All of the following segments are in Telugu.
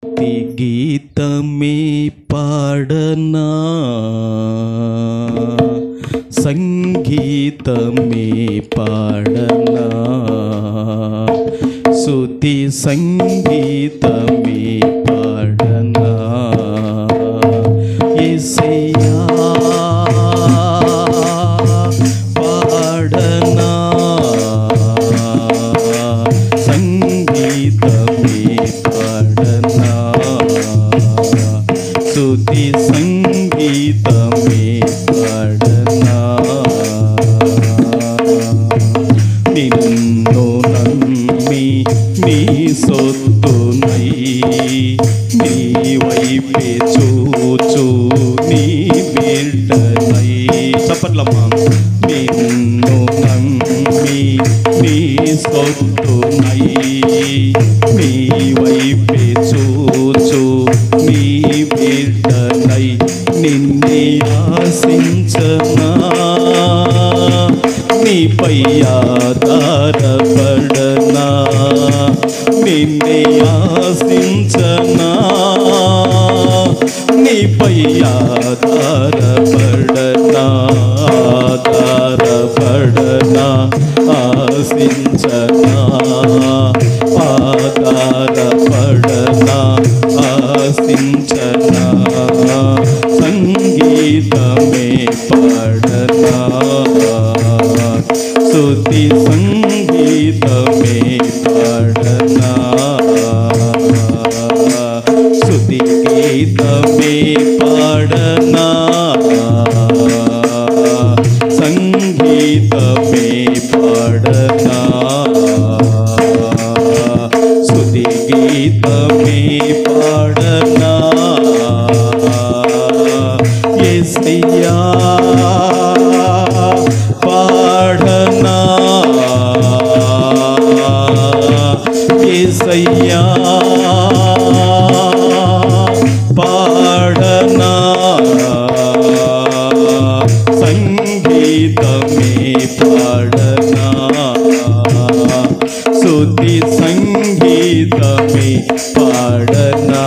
గీతమే పాడనా, సంగీతమే పాడనా, స్తుతి సంగీతమే పాడనా, యేసయ్యా పాడనా, సంగీతమే పాడనా, స్తుతి సంగీతమే పాడనా. నిన్ను నమ్మి నీ సొత్తునై నీ వైపే చూచు నీ బిడ్డనై. చప్పట్లమ్మా. నిన్ను నమ్మి నీ సొత్తునై నీ వైపే చూచు నీ బిడ్డనై నిన్నే ఆశించనా, నీపై ఆధారపడనా, నిన్నే ఆశించనా, నీపై ఆధారపడనా, ఆధారపడనా, ఆశించనా, ఆధారపడనా, ఆశించనా, సంగీతమే పాడనా, స్తుతి సంగీతమే పాడనా, స్తుతి గీతమే పాడనా, సంగీతమే పాడనా, స్తుతి గీతమే పాడనా, యేసయ్యా పాడనా, యేసయ్యా పాడనా, సంగీతమే పాడనా, స్తుతి సంగీతమే పాడనా,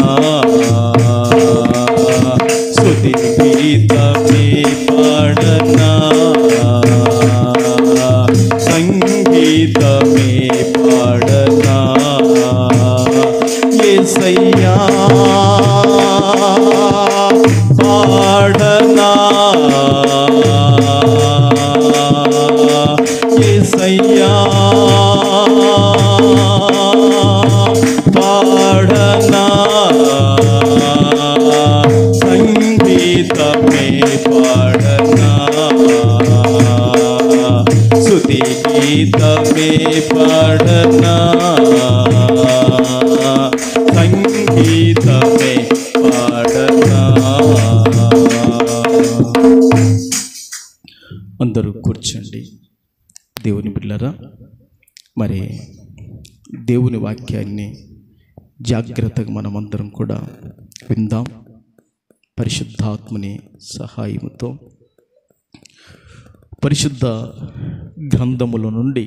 స్తుతి గీతమే పాడనా, సంగీతమే పాడనా, యేసయ్యా పాడనా, యేసయ్యా పాడనా, సంగీతమే పాడనా, స్తుతి గీతమే పాడనా, సంగీతమే పాడనా. అందరూ కూర్చోండి. దేవుని బిడ్డలారా, మరి దేవుని వాక్యాన్ని జాగ్రత్తగా మనమందరం కూడా విందాం. పరిశుద్ధాత్మని సహాయముతో పరిశుద్ధ గ్రంథముల నుండి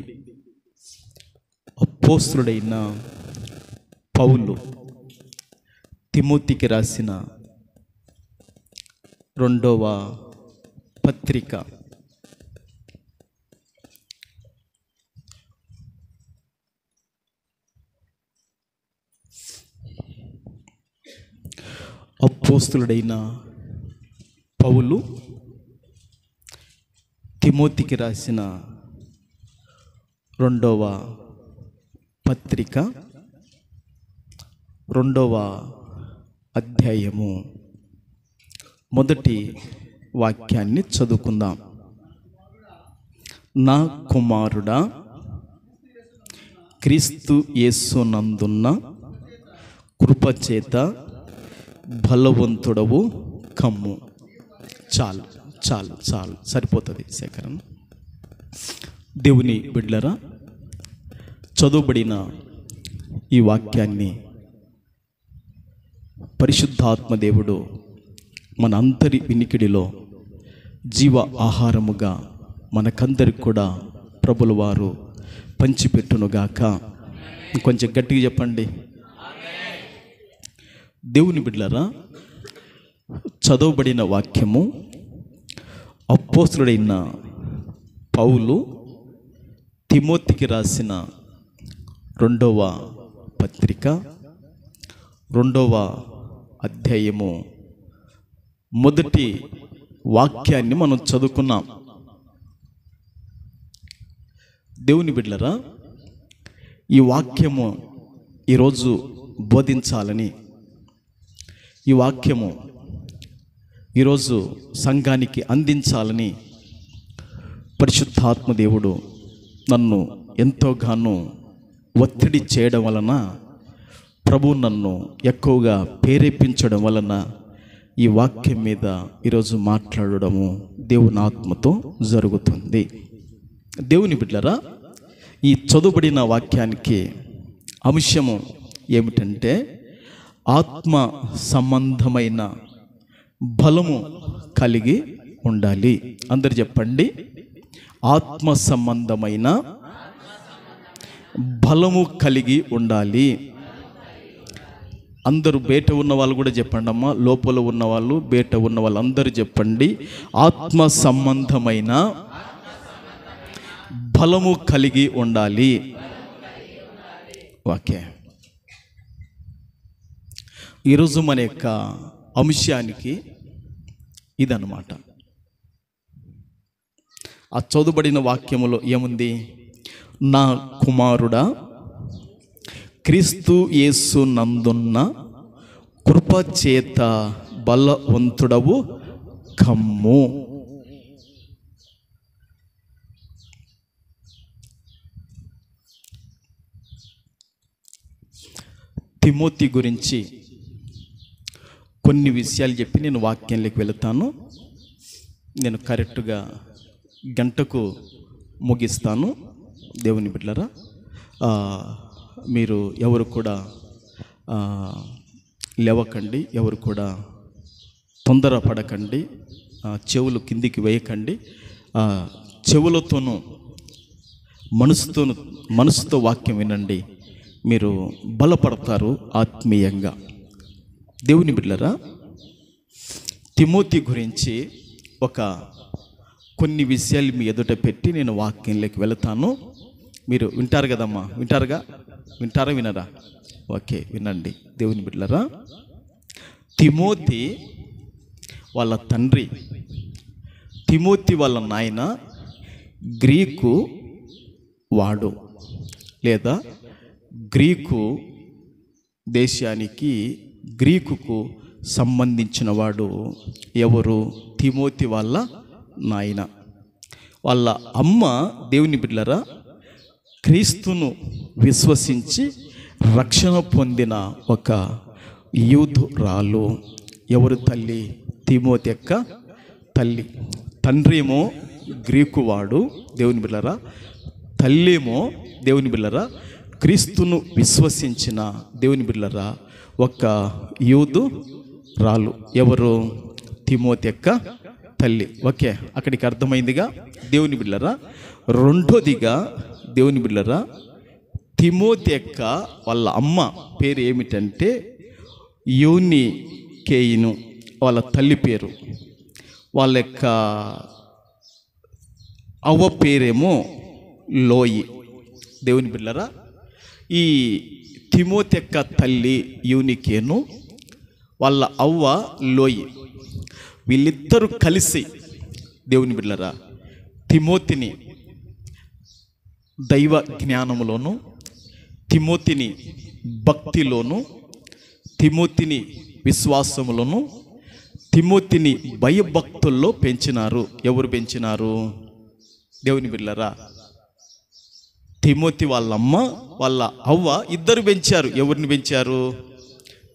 అపోస్తలుడైన పౌలు తిమోతికి రాసిన 2వ పత్రిక అపోస్తలుడైన పౌలు తిమోతికి రాసిన 2వ పత్రిక 2వ అధ్యాయము మొదటి వాక్యాన్ని చదువుకుందాం. నా కుమారుడా, క్రీస్తు యేసునందున్న కృపచేత బలవంతుడవు కమ్ము. చాలు చాలు చాలు, సరిపోతుంది సేకరణ. దేవుని బిడ్డలారా, చదువుబడిన ఈ వాక్యాన్ని పరిశుద్ధాత్మదేవుడు మన అంతరి వినికిడిలో జీవ ఆహారముగా మనకందరికి కూడా ప్రభుల వారు పంచిపెట్టునుగాక. కొంచెం గట్టిగా చెప్పండి. దేవుని బిడ్డలారా, చదవబడిన వాక్యము అపోస్తలుడైన పౌలు తిమోతికి రాసిన 2వ పత్రిక 2వ అధ్యాయము మొదటి వాక్యాన్ని మనం చదువుకున్నాం. దేవుని బిడ్డలారా, ఈ వాక్యము ఈరోజు బోధించాలని, ఈ వాక్యము ఈరోజు సంఘానికి అందించాలని పరిశుద్ధాత్మ దేవుడు నన్ను ఎంతోగానో ఒత్తిడి చేయడం వలన, ప్రభు నన్ను ఎక్కువగా ప్రేరేపించడం వలన ఈ వాక్యం మీద ఈరోజు మాట్లాడడము దేవుని ఆత్మతో జరుగుతుంది. దేవుని బిడ్డలారా, ఈ చదువుబడిన వాక్యానికి అంశము ఏమిటంటే ఆత్మ సంబంధమైన బలము కలిగి ఉండాలి. అందరు చెప్పండి, ఆత్మ సంబంధమైన బలము కలిగి ఉండాలి. అందరూ బయట ఉన్న వాళ్ళు కూడా చెప్పండి అమ్మా, లోపల ఉన్నవాళ్ళు బయట ఉన్న వాళ్ళు అందరూ చెప్పండి, ఆత్మ సంబంధమైన బలము కలిగి ఉండాలి. ఓకే, ఈరోజు మన యొక్క అంశానికి ఇదన్నమాట. ఆ చదువుబడిన వాక్యములో ఏముంది? నా కుమారుడా, క్రీస్తు యేసు నందున్న కృపచేత బలవంతుడవు కమ్ము. తిమోతి గురించి కొన్ని విషయాలు చెప్పి నేను వాక్యంలోకి వెళతాను. నేను కరెక్ట్గా గంటకు ముగిస్తాను. దేవుని బిడ్డలారా, మీరు ఎవరు కూడా లేవకండి, ఎవరు కూడా తొందరపడకండి, చెవులు కిందికి వేయకండి. చెవులతోనూ మనసుతో వాక్యం వినండి, మీరు బలపడతారు ఆత్మీయంగా. దేవుని బిడ్డలారా, తిమోతి గురించి కొన్ని విషయాలు మీ ఎదుట పెట్టి నేను వాక్యంలోకి వెళతాను. మీరు వింటారు కదమ్మా, వింటారా వినరా? ఓకే, వినండి. దేవుని బిడ్డలారా, తిమోతి వాళ్ళ తండ్రి, తిమోతి వాళ్ళ నాయన గ్రీకు వాడు, లేదా గ్రీకు దేశానికి, గ్రీకుకు సంబంధించిన వాడు ఎవరు? తిమోతి వాళ్ళ నాయన. వాళ్ళ అమ్మ, దేవుని బిడ్డలారా, క్రీస్తును విశ్వసించి రక్షణ పొందిన ఒక యూదురాలు. ఎవరు తల్లి? తిమోతి యొక్క తల్లి. తండ్రి ఏమో గ్రీకు వాడు, దేవుని బిడ్డలారా, తల్లి ఏమో, దేవుని బిడ్డలారా, క్రీస్తును విశ్వసించిన, దేవుని బిడ్డలారా, ఒక యూదురాలు. ఎవరు? తిమోతి యొక్క తల్లి. ఓకే, అక్కడికి అర్థమైందిగా. దేవుని బిడ్డలారా, రెండోదిగా దేవుని బిడ్డలారా, తిమోతి యొక్క వాళ్ళ అమ్మ పేరు ఏమిటంటే యూనికేయును, వాళ్ళ తల్లి పేరు. వాళ్ళ యొక్క అవ్వ పేరేమో లోయి. దేవుని బిడ్డలారా, ఈ తిమోతి యొక్క తల్లి యూనికేను, వాళ్ళ అవ్వ లోయి, వీళ్ళిద్దరూ కలిసి, దేవుని బిడ్డలారా, తిమోతిని దైవ జ్ఞానములోను, తిమోతిని భక్తిలోను, తిమోతిని విశ్వాసములోను, తిమోతిని భయభక్తుల్లో పెంచినారు. ఎవరు పెంచినారు? దేవుని బిడ్డలారా, తిమోతి వాళ్ళ అమ్మ, వాళ్ళ అవ్వ ఇద్దరు పెంచారు. ఎవరిని పెంచారు?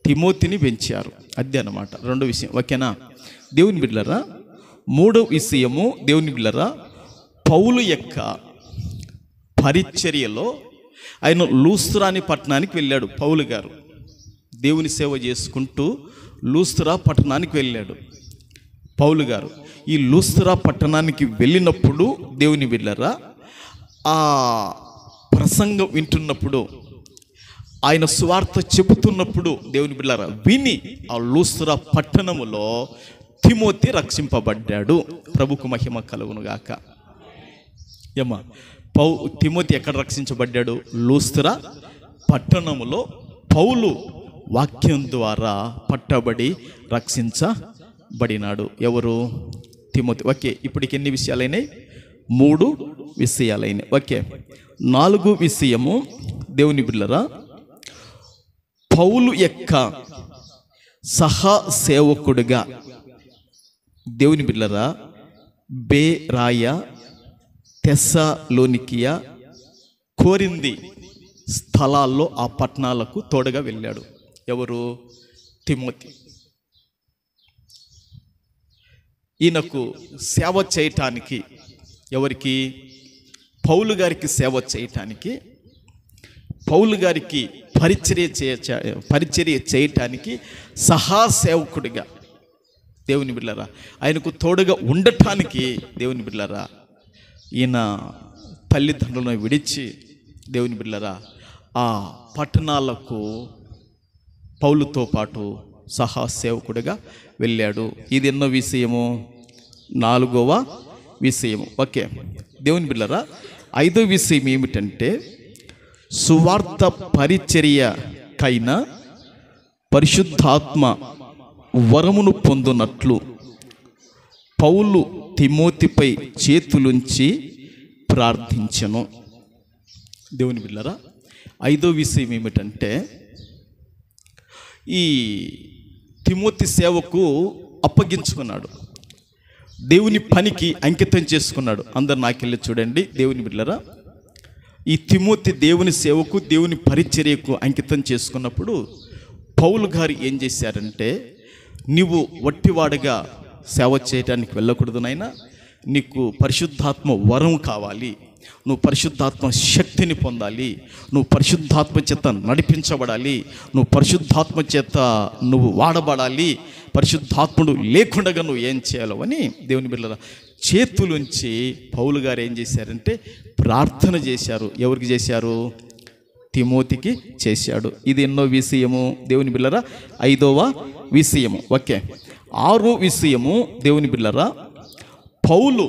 తిమోతిని పెంచారు. అదే అన్నమాట రెండో విషయం. ఓకేనా? దేవుని బిడ్డలారా, మూడో విషయము, దేవుని బిడ్డలారా, పౌలు యొక్క పరిచర్యలో ఆయన లూస్త్రాని పట్టణానికి వెళ్ళాడు. పౌలు గారు దేవుని సేవ చేసుకుంటూ లూస్త్రా పట్టణానికి వెళ్ళాడు పౌలు గారు. ఈ లూస్త్రా పట్టణానికి వెళ్ళినప్పుడు, దేవుని బిడ్డలారా, ఆ ప్రసంగం వింటున్నప్పుడు ఆయన సువార్త చెబుతున్నప్పుడు దేవుని బిడ్డలారా విని ఆ లూస్త్రా పట్టణములో తిమోతి రక్షింపబడ్డాడు. ప్రభుకు మహిమ కలుగునుగాక. ఏమ్మా, తిమోతి ఎక్కడ రక్షించబడ్డాడు? లూస్త్రా పట్టణములో పౌలు వాక్యం ద్వారా పట్టబడి రక్షించబడినాడు. ఎవరు? తిమోతి. ఓకే, ఇప్పటికి ఎన్ని విషయాలైనాయి? 3 విషయాలైనాయి. ఓకే, 4 విషయము దేవుని బిడ్డలారా, పౌలు యొక్క సహా సేవకుడిగా దేవుని బిడ్డలారా బేరాయ, తెస్సలోనికియా, కొరింథీ స్థలాల్లో ఆ పట్టణాలకు తోడుగా వెళ్ళాడు. ఎవరు? తిమోతి. ఈయనకు సేవ చేయటానికి, ఎవరికి? పౌలు గారికి సేవ చేయటానికి, పౌలు గారికి పరిచర్య చేయటానికి సహాసేవకుడిగా దేవుని బిడ్డలారా, ఆయనకు తోడుగా ఉండటానికి దేవుని బిడ్డలారా ఈయన తల్లిదండ్రులను విడిచి దేవుని బిడ్డలారా ఆ పట్టణాలకు పౌలుతో పాటు సహాసేవకుడిగా వెళ్ళాడు. ఇది ఎన్నో విషయము? 4వ విషయము. ఓకే, దేవుని బిడ్డలారా 5వ విషయం ఏమిటంటే, సువార్త పరిచర్యకైనా పరిశుద్ధాత్మ వరమును పొందునట్లు పౌలు తిమోతిపై చేతులుంచి ప్రార్థించెను. దేవుని బిడ్డలారా 5వ విషయం ఏమిటంటే, ఈ తిమోతి సేవకు అప్పగించుకున్నాడు, దేవుని పనికి అంకితం చేసుకున్నాడు. అందరు నాకెళ్ళి చూడండి. దేవుని బిడ్డలారా, ఈ తిమోతి దేవుని సేవకు, దేవుని పరిచర్యకు అంకితం చేసుకున్నప్పుడు పౌలు గారు ఏం చేశారంటే, నీవు వట్టివాడుగా సేవ చేయడానికి వెళ్ళకూడదు నాయనా, నీకు పరిశుద్ధాత్మ వరం కావాలి, నువ్వు పరిశుద్ధాత్మ శక్తిని పొందాలి, నువ్వు పరిశుద్ధాత్మ చేత నడిపించబడాలి, నువ్వు పరిశుద్ధాత్మ చేత నువ్వు వాడబడాలి, పరిశుద్ధాత్ముడు లేకుండా నువ్వు ఏం చేయాలో అని దేవుని బిడ్డల చేతులుంచి పౌలు గారు ఏం చేశారంటే ప్రార్థన చేశారు. ఎవరికి చేశారు? తిమోతికి చేశాడు. ఇది ఎన్నో విషయము దేవుని బిడ్డలారా? 5వ విషయము. ఓకే, 6వ విషయము దేవుని బిడ్డలారా, పౌలు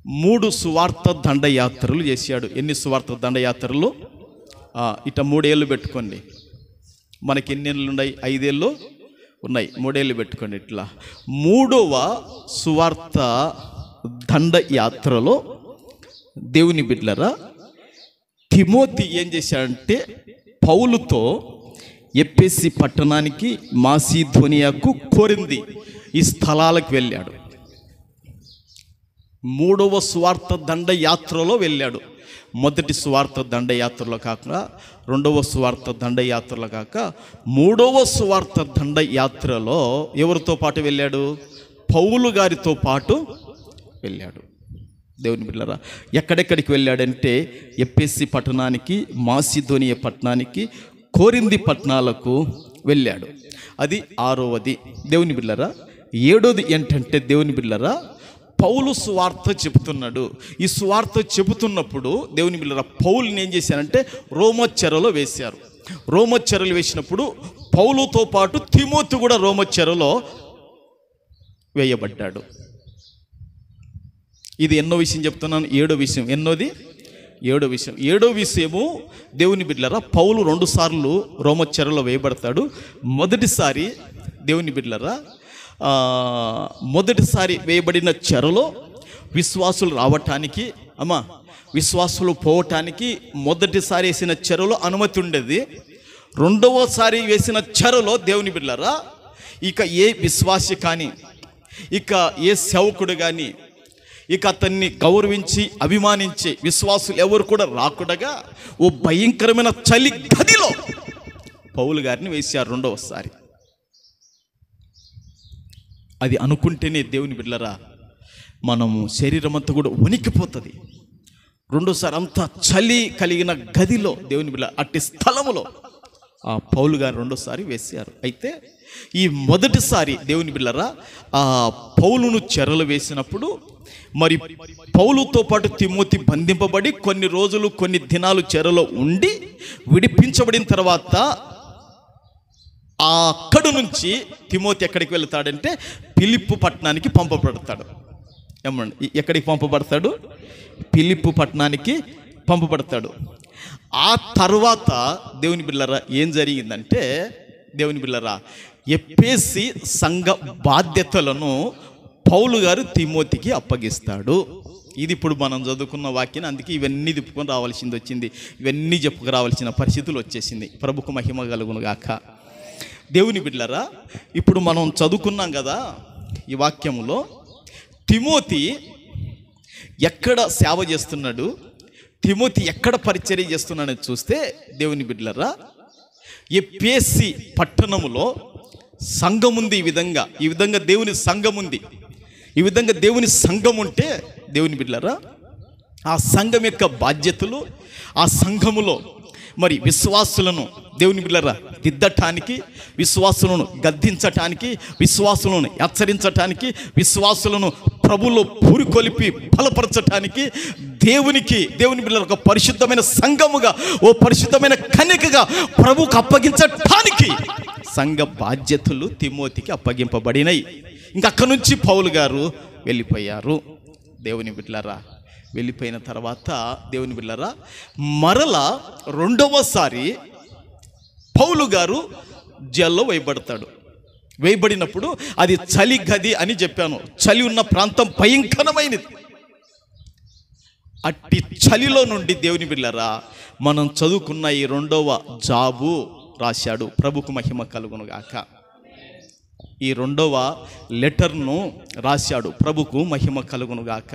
3 సువార్త దండయాత్రలు చేశాడు. ఎన్ని సువార్త దండయాత్రలు? ఇట 3 ఏళ్ళు పెట్టుకోండి. మనకి ఎన్ని ఏళ్ళు ఉన్నాయి? 5 ఏళ్ళు ఉన్నాయి. 3 ఏళ్ళు పెట్టుకోండి. ఇట్లా 3వ సువార్త దండయాత్రలో దేవుని బిడ్డలారా తిమోతి ఏం చేశాడంటే పౌలుతో ఎఫెసు పట్టణానికి, మాసిదోనియాకు, కొరింథీ ఈ స్థలాలకు వెళ్ళాడు. 3వ సువార్త దండయాత్రలో వెళ్ళాడు. మొదటి సువార్త దండయాత్రలో కాక, 2వ సువార్త దండయాత్రలో కాక, 3వ సువార్త దండయాత్రలో ఎవరితో పాటు వెళ్ళాడు? పౌలు గారితో పాటు వెళ్ళాడు. దేవుని బిడ్డలారా ఎక్కడెక్కడికి వెళ్ళాడంటే ఎఫెసు పట్టణానికి, మాసిదోనియా పట్టణానికి, కొరింథీ పట్టణాలకు వెళ్ళాడు. అది 6వది. దేవుని బిడ్డలారా 7వది ఏంటంటే దేవుని బిడ్డలారా పౌలు సువార్త చెబుతున్నాడు. ఈ సువార్త చెబుతున్నప్పుడు దేవుని బిడ్డలారా పౌలుని ఏం చేశారంటే రోమచెరలో వేశారు. రోమచెరలు వేసినప్పుడు పౌలుతో పాటు తిమోతి కూడా రోమచెరలో వేయబడ్డాడు. ఇది ఎన్నో విషయం చెప్తున్నాను? 7వ విషయం. ఎన్నోది? 7వ విషయం. 7వ విషయము దేవుని బిడ్డలారా పౌలు 2 సార్లు రోమచెరలో వేయబడతాడు. మొదటిసారి దేవుని బిడ్డలారా మొదటిసారి వేయబడిన చెరలో విశ్వాసులు రావటానికి, విశ్వాసులు పోవటానికి మొదటిసారి వేసిన చెరలో అనుమతి ఉండేది. 2వసారి వేసిన చెరలో దేవుని బిడ్డలారా ఇక ఏ విశ్వాసి కానీ, ఇక ఏ సేవకుడు కానీ, ఇక అతన్ని గౌరవించి అభిమానించే విశ్వాసులు ఎవరు కూడా రాకూడగా ఓ భయంకరమైన చలి గదిలో పౌలు గారిని వేశారు 2వసారి. అది అనుకుంటేనే దేవుని బిడ్డలారా మనము శరీరం అంతా కూడా వణికిపోతుంది. 2వసారి అంతా చలి కలిగిన గదిలో దేవుని బిడ్డ అట్టి స్థలములో పౌలు గారు రెండోసారి వేశారు. అయితే ఈ మొదటిసారి దేవుని బిడ్డలారా పౌలును చెరలు వేసినప్పుడు మరి పౌలుతో పాటు తిమోతి బంధింపబడి కొన్ని రోజులు కొన్ని దినాలు చెరలో ఉండి విడిపించబడిన తర్వాత అక్కడి నుంచి తిమోతి ఎక్కడికి వెళ్తాడంటే ఫిలిప్పు పట్టణానికి పంపబడతాడు. ఏమండి, ఎక్కడికి పంపబడతాడు? ఫిలిప్పు పట్టణానికి పంపబడతాడు. ఆ తర్వాత దేవుని బిడ్డలారా ఏం జరిగిందంటే, దేవుని బిడ్డలారా ఎఫెసీ సంఘ బాధ్యతలను పౌలు గారు తిమోతికి అప్పగిస్తాడు. ఇది ఇప్పుడు మనం చదువుకున్న వాక్యం. అందుకే ఇవన్నీ తిప్పుకొని రావాల్సింది వచ్చింది, ఇవన్నీ చెప్పుకు రావాల్సిన పరిస్థితులు వచ్చేసింది. ప్రభుకు మహిమ కలుగును గాక. దేవుని బిడ్డలారా ఇప్పుడు మనం చదువుకున్నాం కదా ఈ వాక్యములో, తిమోతి ఎక్కడ సేవ చేస్తున్నాడు, తిమోతి ఎక్కడ పరిచర్య చేస్తున్నాడని చూస్తే, దేవుని బిడ్డలారా ఎఫెసీ పట్టణములో సంఘం ఉంది. ఈ విధంగా దేవుని సంఘం ఉంది. ఈ విధంగా దేవుని సంఘం ఉంటే, దేవుని బిడ్డలారా ఆ సంఘం యొక్క బాధ్యతలు, ఆ సంఘములో మరి విశ్వాసులను దేవుని బిడ్డలారా దిద్దటానికి, విశ్వాసులను గద్దించటానికి, విశ్వాసులను హెచ్చరించటానికి, విశ్వాసులను ప్రభులో పూరికొలిపి బలపరచటానికి, దేవుని బిడ్డల ఒక పరిశుద్ధమైన సంఘముగా, ఓ పరిశుద్ధమైన కన్యకగా ప్రభువుకు అప్పగించటానికి సంఘ బాధ్యతలు తిమోతికి అప్పగింపబడినాయి. ఇంకా అక్కడి నుంచి పౌలు గారు వెళ్ళిపోయారు. దేవుని బిడ్డలారా వెళ్ళిపోయిన తర్వాత దేవుని బిడ్డలారా మరలా రెండవసారి పౌలు గారు జైల్లో వేయబడతాడు. వేయబడినప్పుడు అది చలి గది అని చెప్పాను. చలి ఉన్న ప్రాంతం భయంకరమైనది. అట్టి చలిలో నుండి దేవుని బిడ్డలారా మనం చదువుకున్న ఈ రెండవ జాబు రాశాడు. ప్రభుకు మహిమ కలుగును గాక. ఈ రెండవ లెటర్ను రాశాడు. ప్రభుకు మహిమ కలుగును గాక.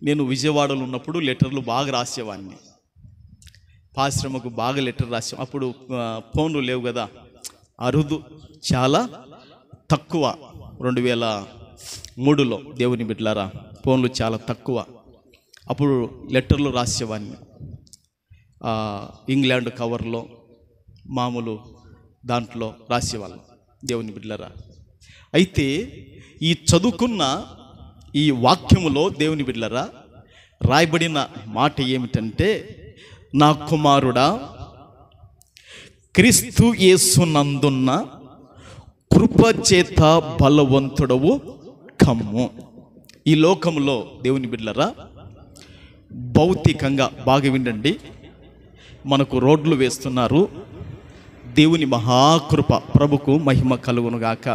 నేను విజయవాడలో ఉన్నప్పుడు లెటర్లు బాగా రాసేవాడిని. పాశ్రమకు బాగా లెటర్ రాసాం. అప్పుడు ఫోన్లు లేవు కదా, అరుదు, చాలా తక్కువ. 2003లో దేవుని బిడ్డలారా ఫోన్లు చాలా తక్కువ. అప్పుడు లెటర్లు రాసేవాడిని. ఇంగ్లాండ్ కవర్లో మామూలు దాంట్లో రాసేవాళ్ళం దేవుని బిడ్డలారా. అయితే ఈ చదువుకున్న ఈ వాక్యములో దేవుని బిడ్డలారా రాయబడిన మాట ఏమిటంటే, నా కుమారుడా క్రీస్తు యేసునందున్న కృపచేత బలవంతుడవు కమ్ము. ఈ లోకములో దేవుని బిడ్డలారా భౌతికంగా బాగా వినండి, మనకు రోడ్లు వేస్తున్నారు. దేవుని మహాకృప, ప్రభుకు మహిమ కలుగునుగాక.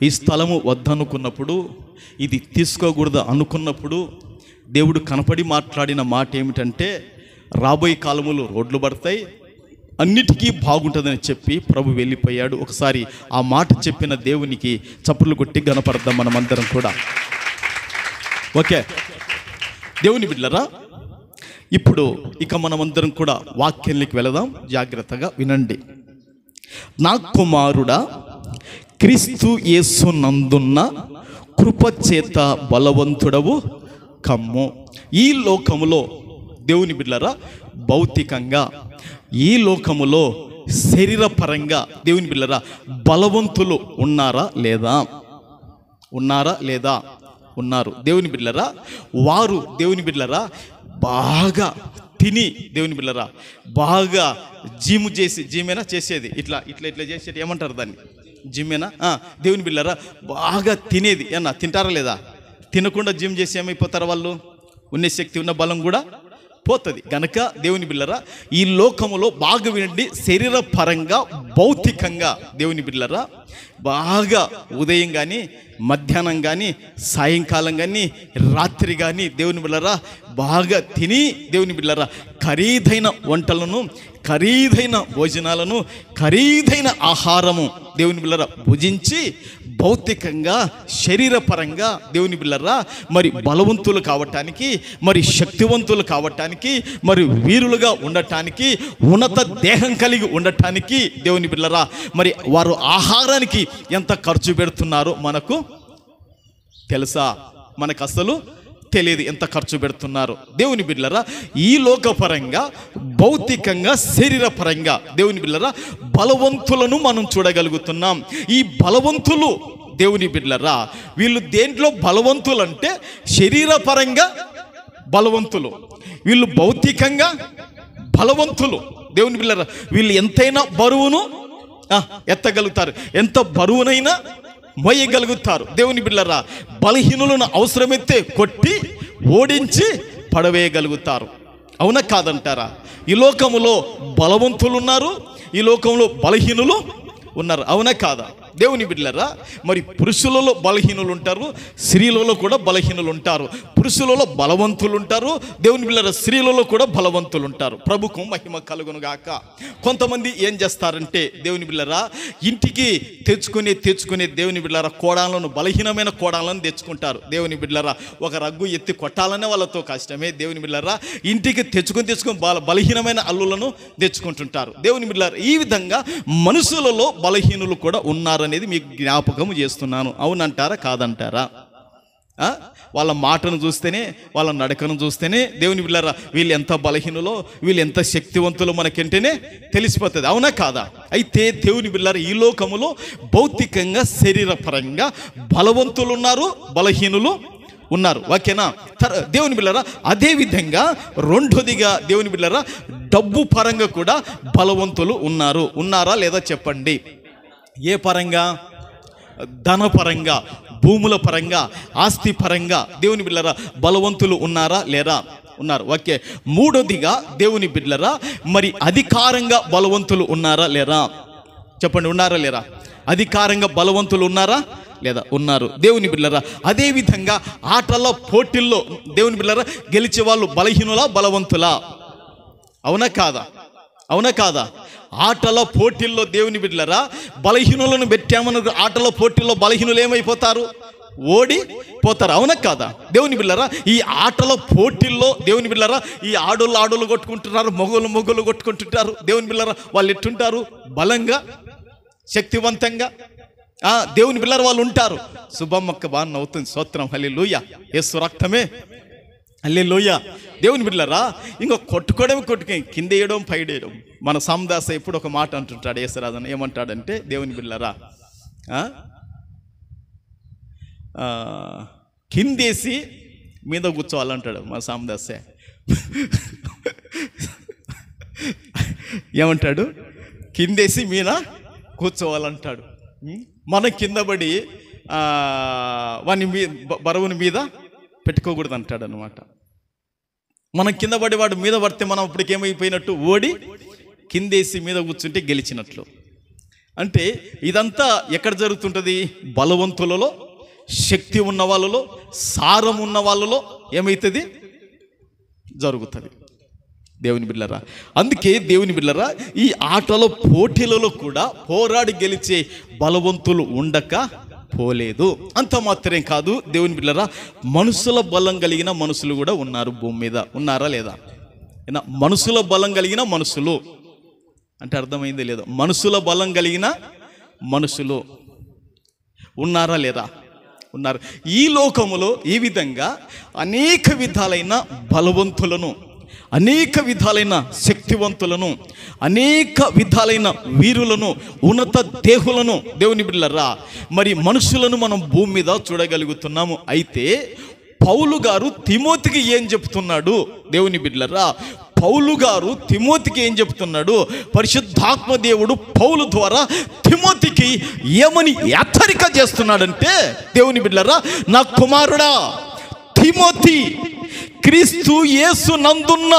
ఈ స్థలము వద్దనుకున్నప్పుడు, ఇది తీసుకోకూడదు అనుకున్నప్పుడు దేవుడు కనపడి మాట్లాడిన మాట ఏమిటంటే, రాబోయే కాలములో రోడ్లు పడతాయి, అన్నిటికీ బాగుంటుందని చెప్పి ప్రభు వెళ్ళిపోయాడు. ఒకసారి ఆ మాట చెప్పిన దేవునికి చప్పులు కొట్టి గణపడదాం మనమందరం కూడా. ఓకే దేవుని బిడ్డలారా, ఇప్పుడు ఇక మనమందరం కూడా వాక్యానికి వెళదాం. జాగ్రత్తగా వినండి. నా కుమారుడా క్రీస్తు యేసునందున్న కృపచేత బలవంతుడవు కమ్ము. ఈ లోకములో దేవుని బిడ్డలారా భౌతికంగా, ఈ లోకములో శరీరపరంగా దేవుని బిడ్డలారా బలవంతులు ఉన్నారా లేదా? ఉన్నారా లేదా? ఉన్నారు. దేవుని బిడ్డలారా వారు దేవుని బిడ్డలారా బాగా తిని, దేవుని బిడ్డలారా బాగా జిమ్ చేసి, జిమ్మేనా చేసేది, ఇట్లా ఇట్లా ఇట్లా చేసేది, ఏమంటారు దాన్ని? జిమ్మేనా? దేవుని బిడ్డలారా బాగా తినేది. ఏమన్నా తింటారా లేదా? తినకుండా జిమ్ చేసి ఏమైపోతారు వాళ్ళు? ఉన్న శక్తి, ఉన్న బలం కూడా పోతుంది. గనక దేవుని బిడ్డలారా ఈ లోకములో బాగా వినండి, శరీరపరంగా భౌతికంగా దేవుని బిడ్డలారా బాగా ఉదయం కానీ, మధ్యాహ్నం కానీ, సాయంకాలం కానీ, రాత్రి కానీ దేవుని బిడ్డలారా బాగా తిని, దేవుని బిడ్డలారా ఖరీదైన వంటలను, ఖరీదైన భోజనాలను, ఖరీదైన ఆహారము దేవుని బిడ్డలారా భుజించి భౌతికంగా శరీరపరంగా దేవుని బిడ్డలారా మరి బలవంతులు కావటానికి, మరి శక్తివంతులు కావటానికి, మరి వీరులుగా ఉండటానికి, ఉన్నత దేహం కలిగి ఉండటానికి దేవుని బిడ్డలారా మరి వారు ఆహారానికి ఎంత ఖర్చు పెడుతున్నారో మనకు తెలుసా? మనకు అసలు తెలియదు ఎంత ఖర్చు పెడుతున్నారు. దేవుని బిడ్డలారా, ఈ లోకపరంగా, భౌతికంగా, శరీరపరంగా దేవుని బిడ్డలారా బలవంతులను మనం చూడగలుగుతున్నాం. ఈ బలవంతులు దేవుని బిడ్డలారా వీళ్ళు దేంట్లో బలవంతులు అంటే శరీరపరంగా బలవంతులు, వీళ్ళు భౌతికంగా బలవంతులు. దేవుని బిడ్డలారా వీళ్ళు ఎంతైనా బరువును ఎత్తగలుగుతారు, ఎంత బరువునైనా మోయగలుగుతారు. దేవుని బిడ్డలారా బలహీనులను అవసరమైతే కొట్టి ఓడించి పడవేయగలుగుతారు. అవునా కాదంటారా? ఈ లోకములో బలవంతులు ఉన్నారు, ఈ లోకంలో బలహీనులు ఉన్నారు. అవునా కాదా? దేవుని బిడ్డలారా మరి పురుషులలో బలహీనులు ఉంటారు, స్త్రీలలో కూడా బలహీనులు ఉంటారు. పురుషులలో బలవంతులు ఉంటారు, దేవుని బిడ్డలారా స్త్రీలలో కూడా బలవంతులు ఉంటారు. ప్రభుకు మహిమ కలుగును గాక. కొంతమంది ఏం చేస్తారంటే దేవుని బిడ్డలారా ఇంటికి తెచ్చుకునే దేవుని బిడ్డలారా కోడాలను, బలహీనమైన కోడాలను తెచ్చుకుంటారు. దేవుని బిడ్డలారా ఒక రగ్గు ఎత్తి కొట్టాలనే వాళ్ళతో కష్టమే. దేవుని బిడ్డలారా ఇంటికి తెచ్చుకొని బలహీనమైన అల్లులను తెచ్చుకుంటుంటారు. దేవుని బిడ్డలారా ఈ విధంగా మనుషులలో బలహీనులు కూడా ఉన్నారు అనేది మీకు జ్ఞాపకం చేస్తున్నాను. అవునంటారా కాదంటారా? వాళ్ళ మాటను చూస్తేనే, వాళ్ళ నడకను చూస్తేనే దేవుని బిడ్డలారా వీళ్ళు ఎంత బలహీనులో, వీళ్ళు ఎంత శక్తివంతులో మనకంటేనే తెలిసిపోతుంది. అవునా కాదా? అయితే దేవుని బిడ్డలారా ఈ లోకములో భౌతికంగా, శరీరపరంగా బలవంతులు ఉన్నారు, బలహీనులు ఉన్నారు. ఓకేనా? దేవుని బిడ్డలారా అదేవిధంగా రెండోదిగా దేవుని బిడ్డలారా డబ్బు పరంగా కూడా బలవంతులు ఉన్నారు. ఉన్నారా లేదా చెప్పండి? ఏ పరంగా? ధనపరంగా, భూముల పరంగా, ఆస్తి పరంగా దేవుని బిడ్డలారా బలవంతులు ఉన్నారా లేరా? ఉన్నారు. ఓకే. మూడోదిగా దేవుని బిడ్డలారా మరి అధికారంగా బలవంతులు ఉన్నారా లేరా? చెప్పండి, ఉన్నారా లేరా? అధికారంగా బలవంతులు ఉన్నారా లేదా? ఉన్నారు. దేవుని బిడ్డలారా అదేవిధంగా ఆటల పోటీల్లో దేవుని బిడ్డలారా గెలిచే వాళ్ళు బలహీనులా బలవంతులా? అవునా కాదా? అవునా కాదా? ఆటల పోటీల్లో దేవుని బిడ్డలారా బలహీనులను పెట్టామని ఆటల పోటీల్లో బలహీనులు ఏమైపోతారు? ఓడిపోతారు. అవునా కాదా? దేవుని బిడ్డలారా ఈ ఆటల పోటీల్లో దేవుని బిడ్డలారా ఈ ఆడోళ్ళు కొట్టుకుంటున్నారు, మొగలు కొట్టుకుంటుంటారు. దేవుని బిడ్డలారా వాళ్ళు ఎట్టుంటారు? బలంగా, శక్తివంతంగా దేవుని బిడ్డలారా వాళ్ళు ఉంటారు. శుభమ్మక్క బాగా నవ్వుతుంది. స్తోత్రం, హల్లెలూయా. యేసు రక్తమే, హల్లెలూయా. దేవుని బిడ్డలారా ఇంకా కొట్టుకోవడం కింద వేయడం, పైడేయడం. మన సామదాస ఎప్పుడు ఒక మాట అంటుంటాడు యేసరాజన్. ఏమంటాడంటే దేవుని బిడ్డలారా కిందేసి మీద కూర్చోవాలంటాడు మన సామదాసే. ఏమంటాడు? కిందేసి మీద కూర్చోవాలంటాడు. మనం కింద పడి వాని బరువుని మీద పెట్టుకోకూడదు అంటాడు అనమాట. మనం కింద పడి వాడు మీద పడితే మనం ఇప్పటికేమైపోయినట్టు? ఓడి కిందేసి మీద కూర్చుంటే గెలిచినట్లు. అంటే ఇదంతా ఎక్కడ జరుగుతుంటుంది? బలవంతులలో, శక్తి ఉన్న వాళ్ళలో, సారం ఉన్న వాళ్ళలో ఏమవుతుంది? జరుగుతుంది. దేవుని బిడ్డలారా అందుకే దేవుని బిడ్డలారా ఈ ఆటల పోటీలలో కూడా పోరాడి గెలిచే బలవంతులు ఉండక పోలేదు. అంత మాత్రమే కాదు దేవుని బిడ్డలారా మనుషుల బలం కలిగిన మనుషులు కూడా ఉన్నారు భూమి మీద. ఉన్నారా లేదా? మనుషుల బలం కలిగిన మనుషులు అంటే అర్థమైంది లేదా? మనుషుల బలం కలిగిన మనుషులు ఉన్నారా లేదా? ఉన్నారు. ఈ లోకములో ఈ విధంగా అనేక విధాలైన బలవంతులను, అనేక విధాలైన శక్తివంతులను, అనేక విధాలైన వీరులను, ఉన్నత దేహులను దేవుని బిడ్డలారా మరి మనుషులను మనం భూమి మీద చూడగలుగుతున్నాము. అయితే పౌలు గారు తిమోతికి ఏం చెప్తున్నాడు? దేవుని బిడ్డలారా పౌలు గారు తిమోతికి ఏం చెప్తున్నాడు? పరిశుద్ధాత్మ దేవుడు పౌలు ద్వారా తిమోతికి ఏమని హెచ్చరిక చేస్తున్నాడంటే దేవుని బిడ్డలారా నా కుమారుడా తిమోతి, క్రీస్తు యేసు నందున్న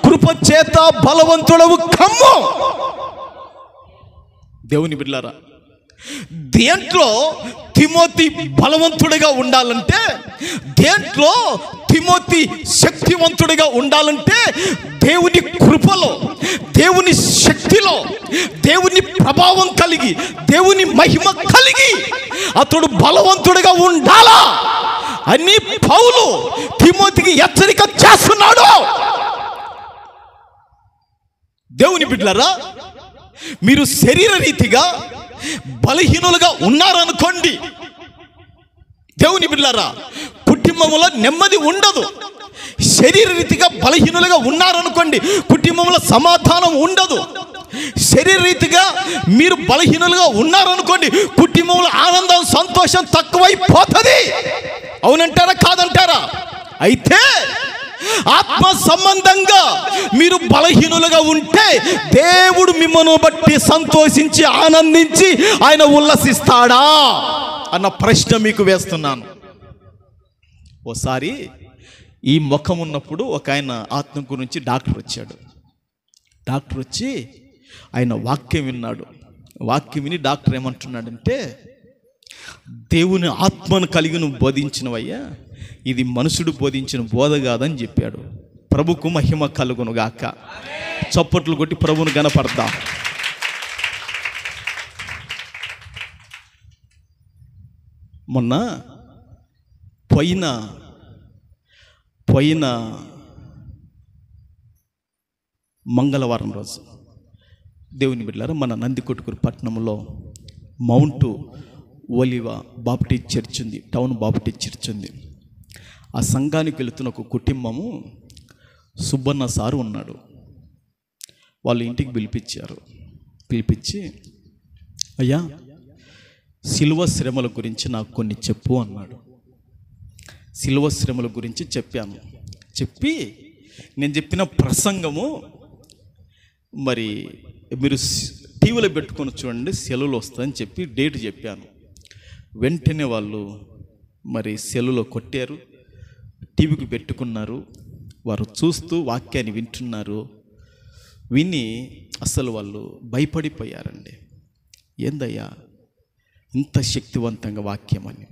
కృప చేత బలవంతుడవు కమ్ము. దేవుని బిడ్డలారా దేంట్లో తిమోతి బలవంతుడిగా ఉండాలంటే, దేంట్లో తిమోతి శక్తివంతుడిగా ఉండాలంటే దేవుని కృపలో, దేవుని శక్తిలో, దేవుని ప్రభావం కలిగి, దేవుని మహిమ కలిగి అతడు బలవంతుడిగా ఉండాలా అని పౌలు తిమోతికి హెచ్చరిక చేస్తున్నాడు. దేవుని బిడ్డలారా మీరు శరీర రీతిగా బలహీనులుగా ఉన్నారనుకోండి, దేవుని బిడ్డలారా కుటుంబంలో నెమ్మది ఉండదు. శరీర రీతిగా బలహీనులుగా ఉన్నారనుకోండి, కుటుంబంలో సమాధానం ఉండదు. శరీర రీతిగా మీరు బలహీనులుగా ఉన్నారనుకోండి, కుటుంబంలో ఆనందం సంతోషం తక్కువైపోతుంది. అవునంటారా కాదంటారా? అయితే ఆత్మ సంబంధంగా మీరు బలహీనులుగా ఉంటే దేవుడు మిమ్మల్ని బట్టి సంతోషించి ఆనందించి ఆయన ఉల్లసిస్తాడా అన్న ప్రశ్న మీకు వేస్తున్నాను. ఓసారి ఈ ముఖం ఉన్నప్పుడు ఒక ఆయన ఆత్మ గురించి డాక్టర్ వచ్చాడు. డాక్టర్ వచ్చి ఆయన వాక్యం విన్నాడు. వాక్యం విని డాక్టర్ ఏమంటున్నాడంటే, దేవుని ఆత్మను కలిగి నువ్వు బోధించినవయ్యా, ఇది మనుషుడు బోధించిన బోధ కాదని చెప్పాడు. ప్రభుకు మహిమ కలుగును గాక. చప్పట్లు కొట్టి ప్రభువును గణపడదాం. మొన్న పోయిన మంగళవారం రోజు దేవుని బిడ్డలారా, మన నందికొట్కూరు పట్టణంలో మౌంట్ ఒలివా బాప్టిస్ట్ చర్చ్ ఉంది, టౌన్ బాప్టిస్ట్ చర్చ్ ఉంది. ఆ సంఘానికి వెళుతున్న ఒక కుటుంబము, సుబ్బన్న సారు ఉన్నాడు. వాళ్ళ ఇంటికి పిలిపించి అయ్యా, శిలువ శ్రమల గురించి నాకు కొన్ని చెప్పు అన్నాడు. శిలువ శ్రమల గురించి చెప్పి నేను చెప్పిన ప్రసంగము మరి మీరు టీవీలో పెట్టుకొని చూడండి, సెలవులు వస్తుందని చెప్పి డేట్ చెప్పాను. వెంటనే వాళ్ళు మరి సెలవులో కొట్టారు, టీవీకి పెట్టుకున్నారు. వారు చూస్తూ వాక్యాన్ని వింటున్నారు. విని అసలు వాళ్ళు భయపడిపోయారండి. ఏందయ్యా ఇంత శక్తివంతంగా వాక్యం అని.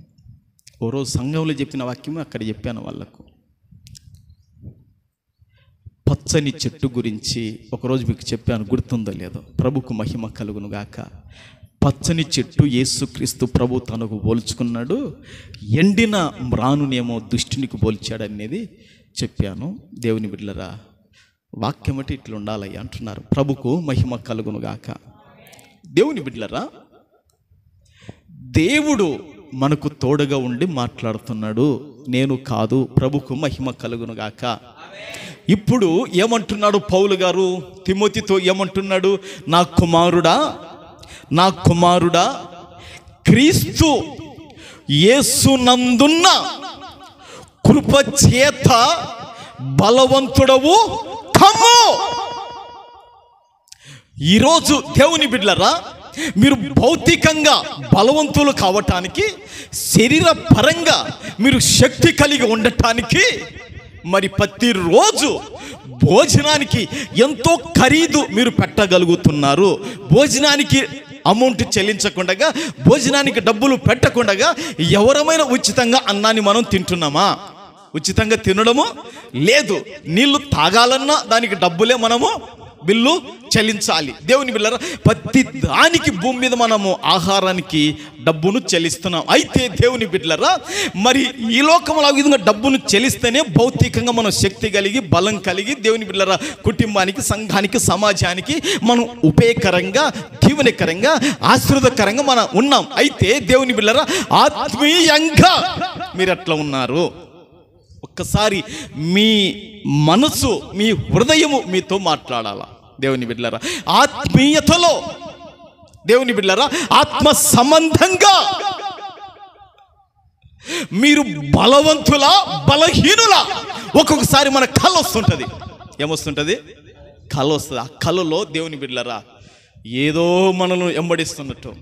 ఓ రోజు సంఘంలో చెప్పిన వాక్యము అక్కడ చెప్పాను వాళ్ళకు. పచ్చని చెట్టు గురించి ఒకరోజు మీకు చెప్పాను, గుర్తుందో లేదో. ప్రభుకు మహిమ కలుగును గాక. పచ్చని చెట్టు యేసుక్రీస్తు ప్రభు తనకు పోల్చుకున్నాడు, ఎండిన మ్రానునేమో దుష్టునికి పోల్చాడు అనేది చెప్పాను. దేవుని బిడ్డలారా, వాక్యం అంటే ఇట్లా ఉండాలయ్యా అంటున్నారు. ప్రభుకు మహిమ కలుగును గాక. దేవుని బిడ్డలారా, దేవుడు మనకు తోడుగా ఉండి మాట్లాడుతున్నాడు, నేను కాదు. ప్రభుకు మహిమ కలుగును గాక. ఇప్పుడు ఏమంటున్నాడు పౌలు గారు తిమోతితో? ఏమంటున్నాడు? నా కుమారుడా, క్రీస్తు యేసునందున్న కృప చేత బలవంతుడవు కమ్ము. ఈరోజు దేవుని బిడ్డలారా, మీరు భౌతికంగా బలవంతులు కావటానికి, శరీర పరంగా మీరు శక్తి కలిగి ఉండటానికి, మరి ప్రతిరోజు భోజనానికి ఎంతో ఖరీదు మీరు పెట్టగలుగుతున్నారు. భోజనానికి అమౌంట్ చెల్లించకుండా, భోజనానికి డబ్బులు పెట్టకుండా ఎవరమైనా ఉచితంగా అన్నాన్ని మనం తింటున్నామా? ఉచితంగా తినడము లేదు. నీళ్లు తాగాలన్నా దానికి డబ్బులే మనము బిల్లు చెల్లించాలి. దేవుని బిళ్ళరా, ప్రతి దానికి భూమి మీద మనము ఆహారానికి డబ్బును చెల్లిస్తున్నాం. అయితే దేవుని బిడ్డలారా, మరి ఈ లోకంలో ఆ విధంగా డబ్బును చెల్లిస్తేనే భౌతికంగా మనం శక్తి కలిగి బలం కలిగి దేవుని బిడ్డలారా కుటుంబానికి, సంఘానికి, సమాజానికి మనం ఉపయోగకరంగా, దీవెనకరంగా, ఆశీర్వాదకరంగా మనం ఉన్నాం. అయితే దేవుని బిడ్డలారా, ఆత్మీయంగా మీరు ఎట్లా ఉన్నారు? ఒక్కసారి మీ మనసు, మీ హృదయము మీతో మాట్లాడాలా. దేవుని బిడ్డలారా, ఆత్మీయతలో దేవుని బిడ్డలారా, ఆత్మ సంబంధంగా మీరు బలవంతులా బలహీనులా? ఒక్కొక్కసారి మన కళ వస్తుంటుంది. ఏమొస్తుంటుంది? కళ వస్తుంది. ఆ కళలో దేవుని బిడ్డలారా ఏదో మనల్ని వెంబడిస్తున్నట్టు,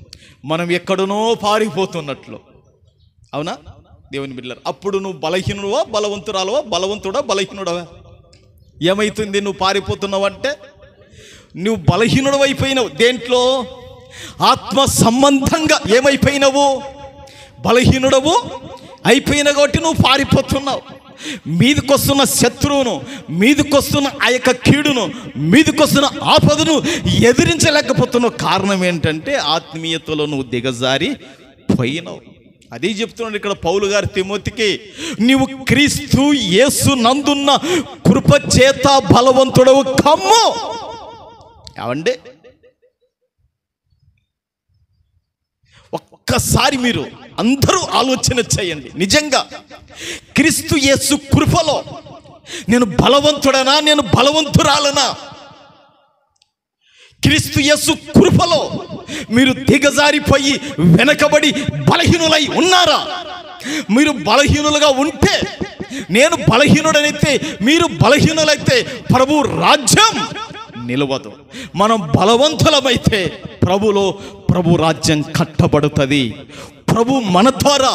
మనం ఎక్కడనో పారిపోతున్నట్లు. అవునా దేవుని బిడ్డలారా? అప్పుడు నువ్వు బలహీనుడువా బలవంతురాలువా? బలవంతుడా బలహీనుడవా? ఏమైతుంది? నువ్వు పారిపోతున్నావు అంటే నువ్వు బలహీనుడు అయిపోయినావు. దేంట్లో? ఆత్మ సంబంధంగా ఏమైపోయినావు? బలహీనుడవు అయిపోయినావు. కాబట్టి నువ్వు పారిపోతున్నావు. మీదకొస్తున్న శత్రువును, మీదకొస్తున్న ఆ యొక్క కీడును, మీదకొస్తున్న ఆపదను ఎదిరించలేకపోతున్నావు. కారణం ఏంటంటే ఆత్మీయతలో నువ్వు దిగజారి పోయినావు. అదే చెప్తున్నాడు ఇక్కడ పౌలు గారు తిమోతికి, నీవు క్రీస్తు యేసు నందున్న కృప చేత బలవంతుడవు కమ్ము. ఏమండి, ఒక్క ఒక్కసారి మీరు అందరూ ఆలోచన చేయండి. నిజంగా క్రీస్తు యేసు కృపలో నేను బలవంతుడనా, నేను బలవంతురాలనా? క్రీస్తు యేసు కృపలో మీరు దిగజారిపోయి వెనకబడి బలహీనులై ఉన్నారా? మీరు బలహీనులుగా ఉంటే, నేను బలహీనుడనైతే, మీరు బలహీనులైతే ప్రభు రాజ్యం నిలవదు. మనం బలవంతులమైతే ప్రభు రాజ్యం కట్టబడుతుంది. ప్రభు మన ద్వారా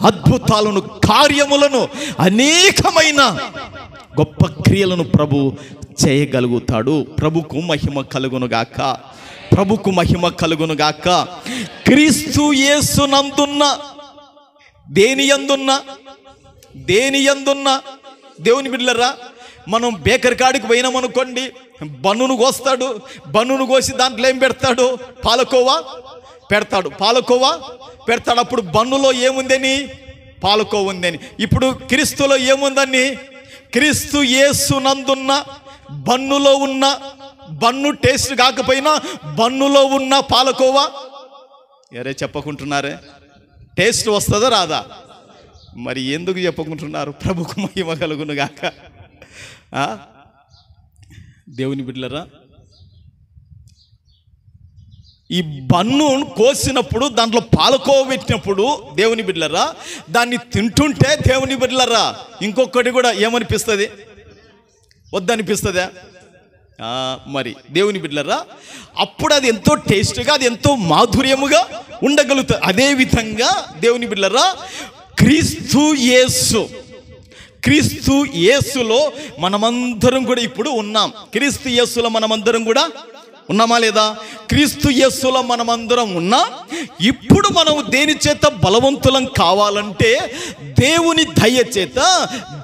అద్భుతాలను, కార్యములను, అనేకమైన గొప్ప క్రియలను ప్రభు చేయగలుగుతాడు. ప్రభుకు మహిమ కలుగునుగాక, ప్రభుకు మహిమ కలుగునుగాక. క్రీస్తు యేసునందున్న దేని యందున్న దేవుని బిడ్డలారా, మనం బేకరీ కాడికి పోయినామనుకోండి, బన్నును కోస్తాడు. బన్నును కోసి దాంట్లో ఏం పెడతాడు? పాలకోవా పెడతాడు. అప్పుడు బన్నులో ఏముందని? పాలకోవ ఉందని. ఇప్పుడు క్రీస్తులో ఏముందని? క్రీస్తు యేసునందున్న బన్నులో ఉన్న, బన్ను టేస్ట్ కాకపోయినా బన్నులో ఉన్న పాలకోవా ఎవరే చెప్పకుంటున్నారే? టేస్ట్ వస్తుందా రాదా? మరి ఎందుకు చెప్పుకుంటున్నారు? ప్రభుకు మహిమ కలుగును గాక. దేవుని బిడ్డలారా, ఈ బన్ను కోసినప్పుడు దాంట్లో పాలకోవ పెట్టినప్పుడు దేవుని బిడ్డలారా, దాన్ని తింటుంటే దేవుని బిడ్డలారా ఇంకొకటి కూడా ఏమనిపిస్తుంది? వద్దనిపిస్తుందా? మరి దేవుని బిడ్డలారా, అప్పుడు అది ఎంతో టేస్ట్గా, అది ఎంతో మాధుర్యముగా ఉండగలుగుతుంది. అదేవిధంగా దేవుని బిడ్డలారా, క్రీస్తు యేసులో మనమందరం కూడా ఇప్పుడు ఉన్నాం. క్రీస్తు యేసులో మనమందరం కూడా ఉన్నామా లేదా? క్రీస్తు యేసులో మనమందరం ఉన్నా. ఇప్పుడు మనం దేని చేత బలవంతులం కావాలంటే, దేవుని దయ చేత,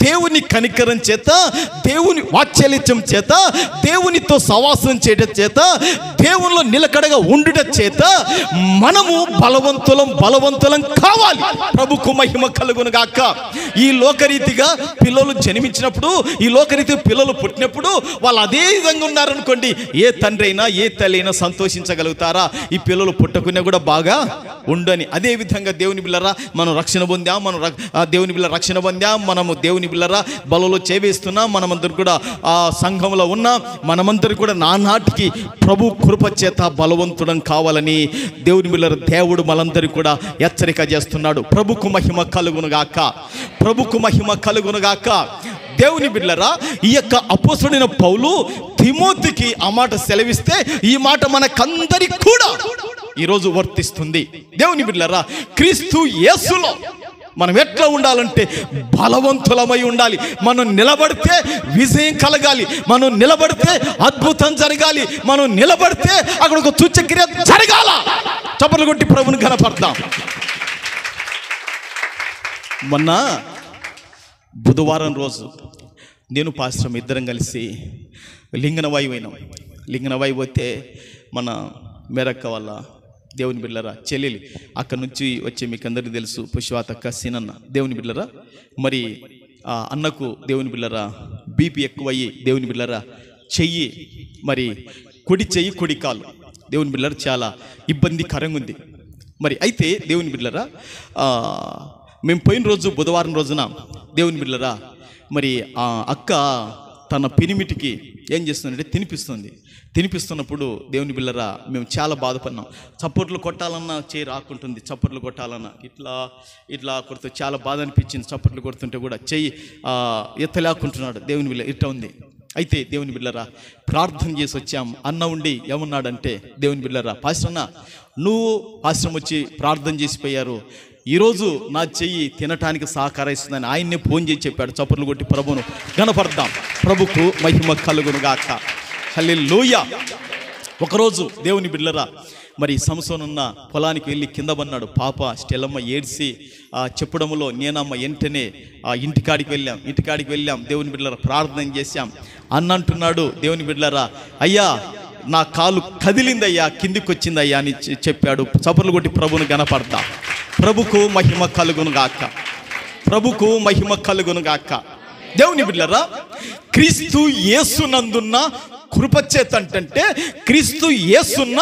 దేవుని కనికరం చేత, దేవుని వాత్సల్యం చేత, దేవునితో సవాసం చేయడం చేత, దేవునిలో నిలకడగా ఉండుట చేత మనము బలవంతులం కావాలి. ప్రభుకు మహిమ కలుగును గాక. ఈ లోకరీతిగా పిల్లలు జన్మించినప్పుడు, ఈ లోకరీతిగా పిల్లలు పుట్టినప్పుడు వాళ్ళు అదే విధంగా ఉన్నారనుకోండి, ఏ తండ్రి అయినా ఏ తల్లి అయినా సంతోషించగలుగుతారా? ఈ పిల్లలు పుట్టకునే కూడా బాగా ఉండని. అదేవిధంగా దేవుని బిళ్ళరా, మనం రక్షణ పొందాం, దేవుని బిళ్ళ రక్షణ పొందాం, మనము దేవుని బిళ్ళరా బలలో చేవేస్తున్నాం, మనమందరూ కూడా ఆ సంఘంలో ఉన్నాం. మనమందరూ కూడా నానాటికి ప్రభు కృప చేత బలవంతుడం కావాలని దేవుని బిళ్ళర దేవుడు మనందరూ కూడా హెచ్చరిక చేస్తున్నాడు. ప్రభుకు మహిమ కలుగునుగాక, ప్రభుకు మహిమ కలుగునుగాక. దేవుని బిడ్డలారా, ఈ యొక్క అపోస్తలుడైన పౌలు తిమోతికి ఆ మాట సెలవిస్తే, ఈ మాట మనకందరికి కూడా ఈరోజు వర్తిస్తుంది. దేవుని బిడ్డలారా, క్రీస్తు యేసులో మనం ఎట్లా ఉండాలంటే బలవంతులమై ఉండాలి. మనం నిలబడితే విజయం కలగాలి, మనం నిలబడితే అద్భుతం జరగాలి, మనం నిలబడితే అక్కడ ఒక సూచక్రియ జరగాల. చప్పట్లు కొట్టి ప్రభుని ఘనపడతాం. మొన్న బుధవారం రోజు నేను పాస్టర్ ఇద్దరం కలిసి లింగనవాయి పోయినాం. లింగనవాయి పోతే మన మేరక్క వాళ్ళ దేవుని బిడ్డలరా చెల్లెలి అక్కడ నుంచి వచ్చే మీకు అందరికీ తెలుసు, పుష్పాతక్క సీనన్న దేవుని బిడ్డలరా. మరి ఆ అన్నకు దేవుని బిడ్డలరా బీపీ ఎక్కువయ్యి దేవుని బిడ్డలరా చెయ్యి, మరి కుడి చెయ్యి కుడి కాలు దేవుని బిడ్డలరా చాలా ఇబ్బందికరంగా ఉంది. మరి అయితే దేవుని బిడ్డలరా మేము పోయిన రోజు బుధవారం రోజున దేవుని బిడ్డలరా మరి ఆ అక్క తన పెనిమిటికి ఏం చేస్తుందంటే తినిపిస్తున్నప్పుడు దేవుని బిళ్ళరా మేము చాలా బాధపడినాం. చప్పట్లు కొట్టాలన్నా చేయి రాకుంటుంది, చప్పట్లు కొట్టాలన్నా ఇట్లా కొడుతూ చాలా బాధ అనిపించింది. చప్పట్లు కొడుతుంటే కూడా చెయ్యి ఎత్తలేకుంటున్నాడు దేవుని బిళ్ళ ఇట్లా ఉంది. అయితే దేవుని బిళ్ళరా ప్రార్థన చేసి వచ్చాం. అన్న ఉండి ఏమన్నాడంటే, దేవుని బిళ్ళరా పాస్టర్ అన్న నువ్వు పాస్టర్ వచ్చి ప్రార్థన చేసిపోయారు, ఈరోజు నా చెయ్యి తినటానికి సహకరిస్తుందని ఆయన్నే ఫోన్ చేసి చెప్పాడు. చప్పట్లు కొట్టి ప్రభును గణపడదాం. ప్రభుకు మహిమ కలుగునుగాక. హల్లెలూయా. ఒకరోజు దేవుని బిడ్డలరా మరి సంసోనున్న పొలానికి వెళ్ళి కింద పన్నాడు. పాప స్టెల్లమ్మ ఏడ్చి చెప్పడంలో నేనమ్మ వెంటనే ఇంటికాడికి వెళ్ళాం. దేవుని బిడ్డలరా ప్రార్థన చేశాం. అన్న అంటున్నాడు దేవుని బిడ్డలరా, అయ్యా నా కాలు కదిలిందయ్యా, కిందికి వచ్చిందయ్యా అని చెప్పాడు. చప్పట్లు కొట్టి ప్రభును గణపడదాం. ప్రభుకు మహిమ కలుగునుగాక. ప్రభుకు మహిమ కలుగునుగాక. దేవుని బిడ్డలారా క్రీస్తు యేసునందున్న కృపచేత అంటే క్రీస్తు యేసున్న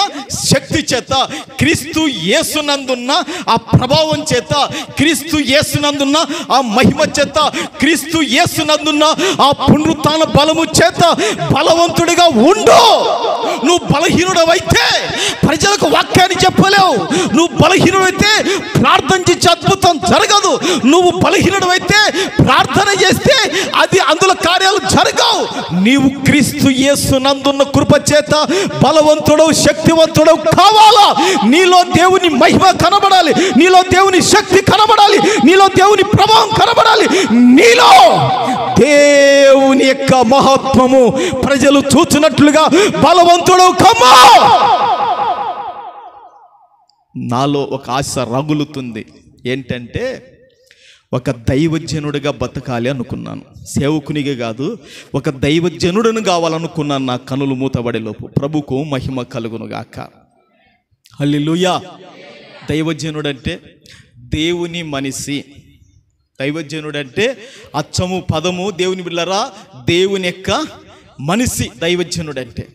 శక్తి చేత, క్రీస్తు యేసునందున్న ఆ ప్రభావం చేత, క్రీస్తు యేసునందున్న ఆ మహిమ చేత, క్రీస్తు యేసునందున్న ఆ పునరుత్థాన బలము చేత బలవంతుడిగా ఉండు. నువ్వు బలహీనుడవైతే ప్రజలకు వాక్యాన్ని చెప్పలేవు. నువ్వు బలహీనుడైతే ప్రార్థన చేసే అద్భుతం జరగదు. నువ్వు బలహీనుడవైతే ప్రార్థన చేస్తే అది అందులో కార్యాలు జరగవు. నీవు క్రీస్తు యేసునందున్న కృప చేత బలవంతుడవు, శక్తివంతుడవు కావాలా. నీలో దేవుని మహిమ కనబడాలి, నీలో దేవుని శక్తి కనబడాలి, నీలో దేవుని ప్రభావం కనబడాలి, నీలో దేవుని యొక్క మహత్వము ప్రజలు చూచినట్లుగా బలవంతుడవు కమ్మా. నాలో ఒక ఆశ రగులుతుంది. ఏంటంటే ఒక దైవజనుడిగా బతకాలి అనుకున్నాను. సేవకునిగా కాదు, ఒక దైవజనుడిని కావాలనుకున్నాను. నా కనులు మూతబడేలోపు ప్రభుకు మహిమ కలుగునుగాక. హల్లెలూయా. దైవజనుడు అంటే దేవుని మనిషి. దైవజనుడు అంటే అచ్చము పదము దేవుని బిళ్ళరా, దేవుని యొక్క మనిషి. దైవజనుడు అంటే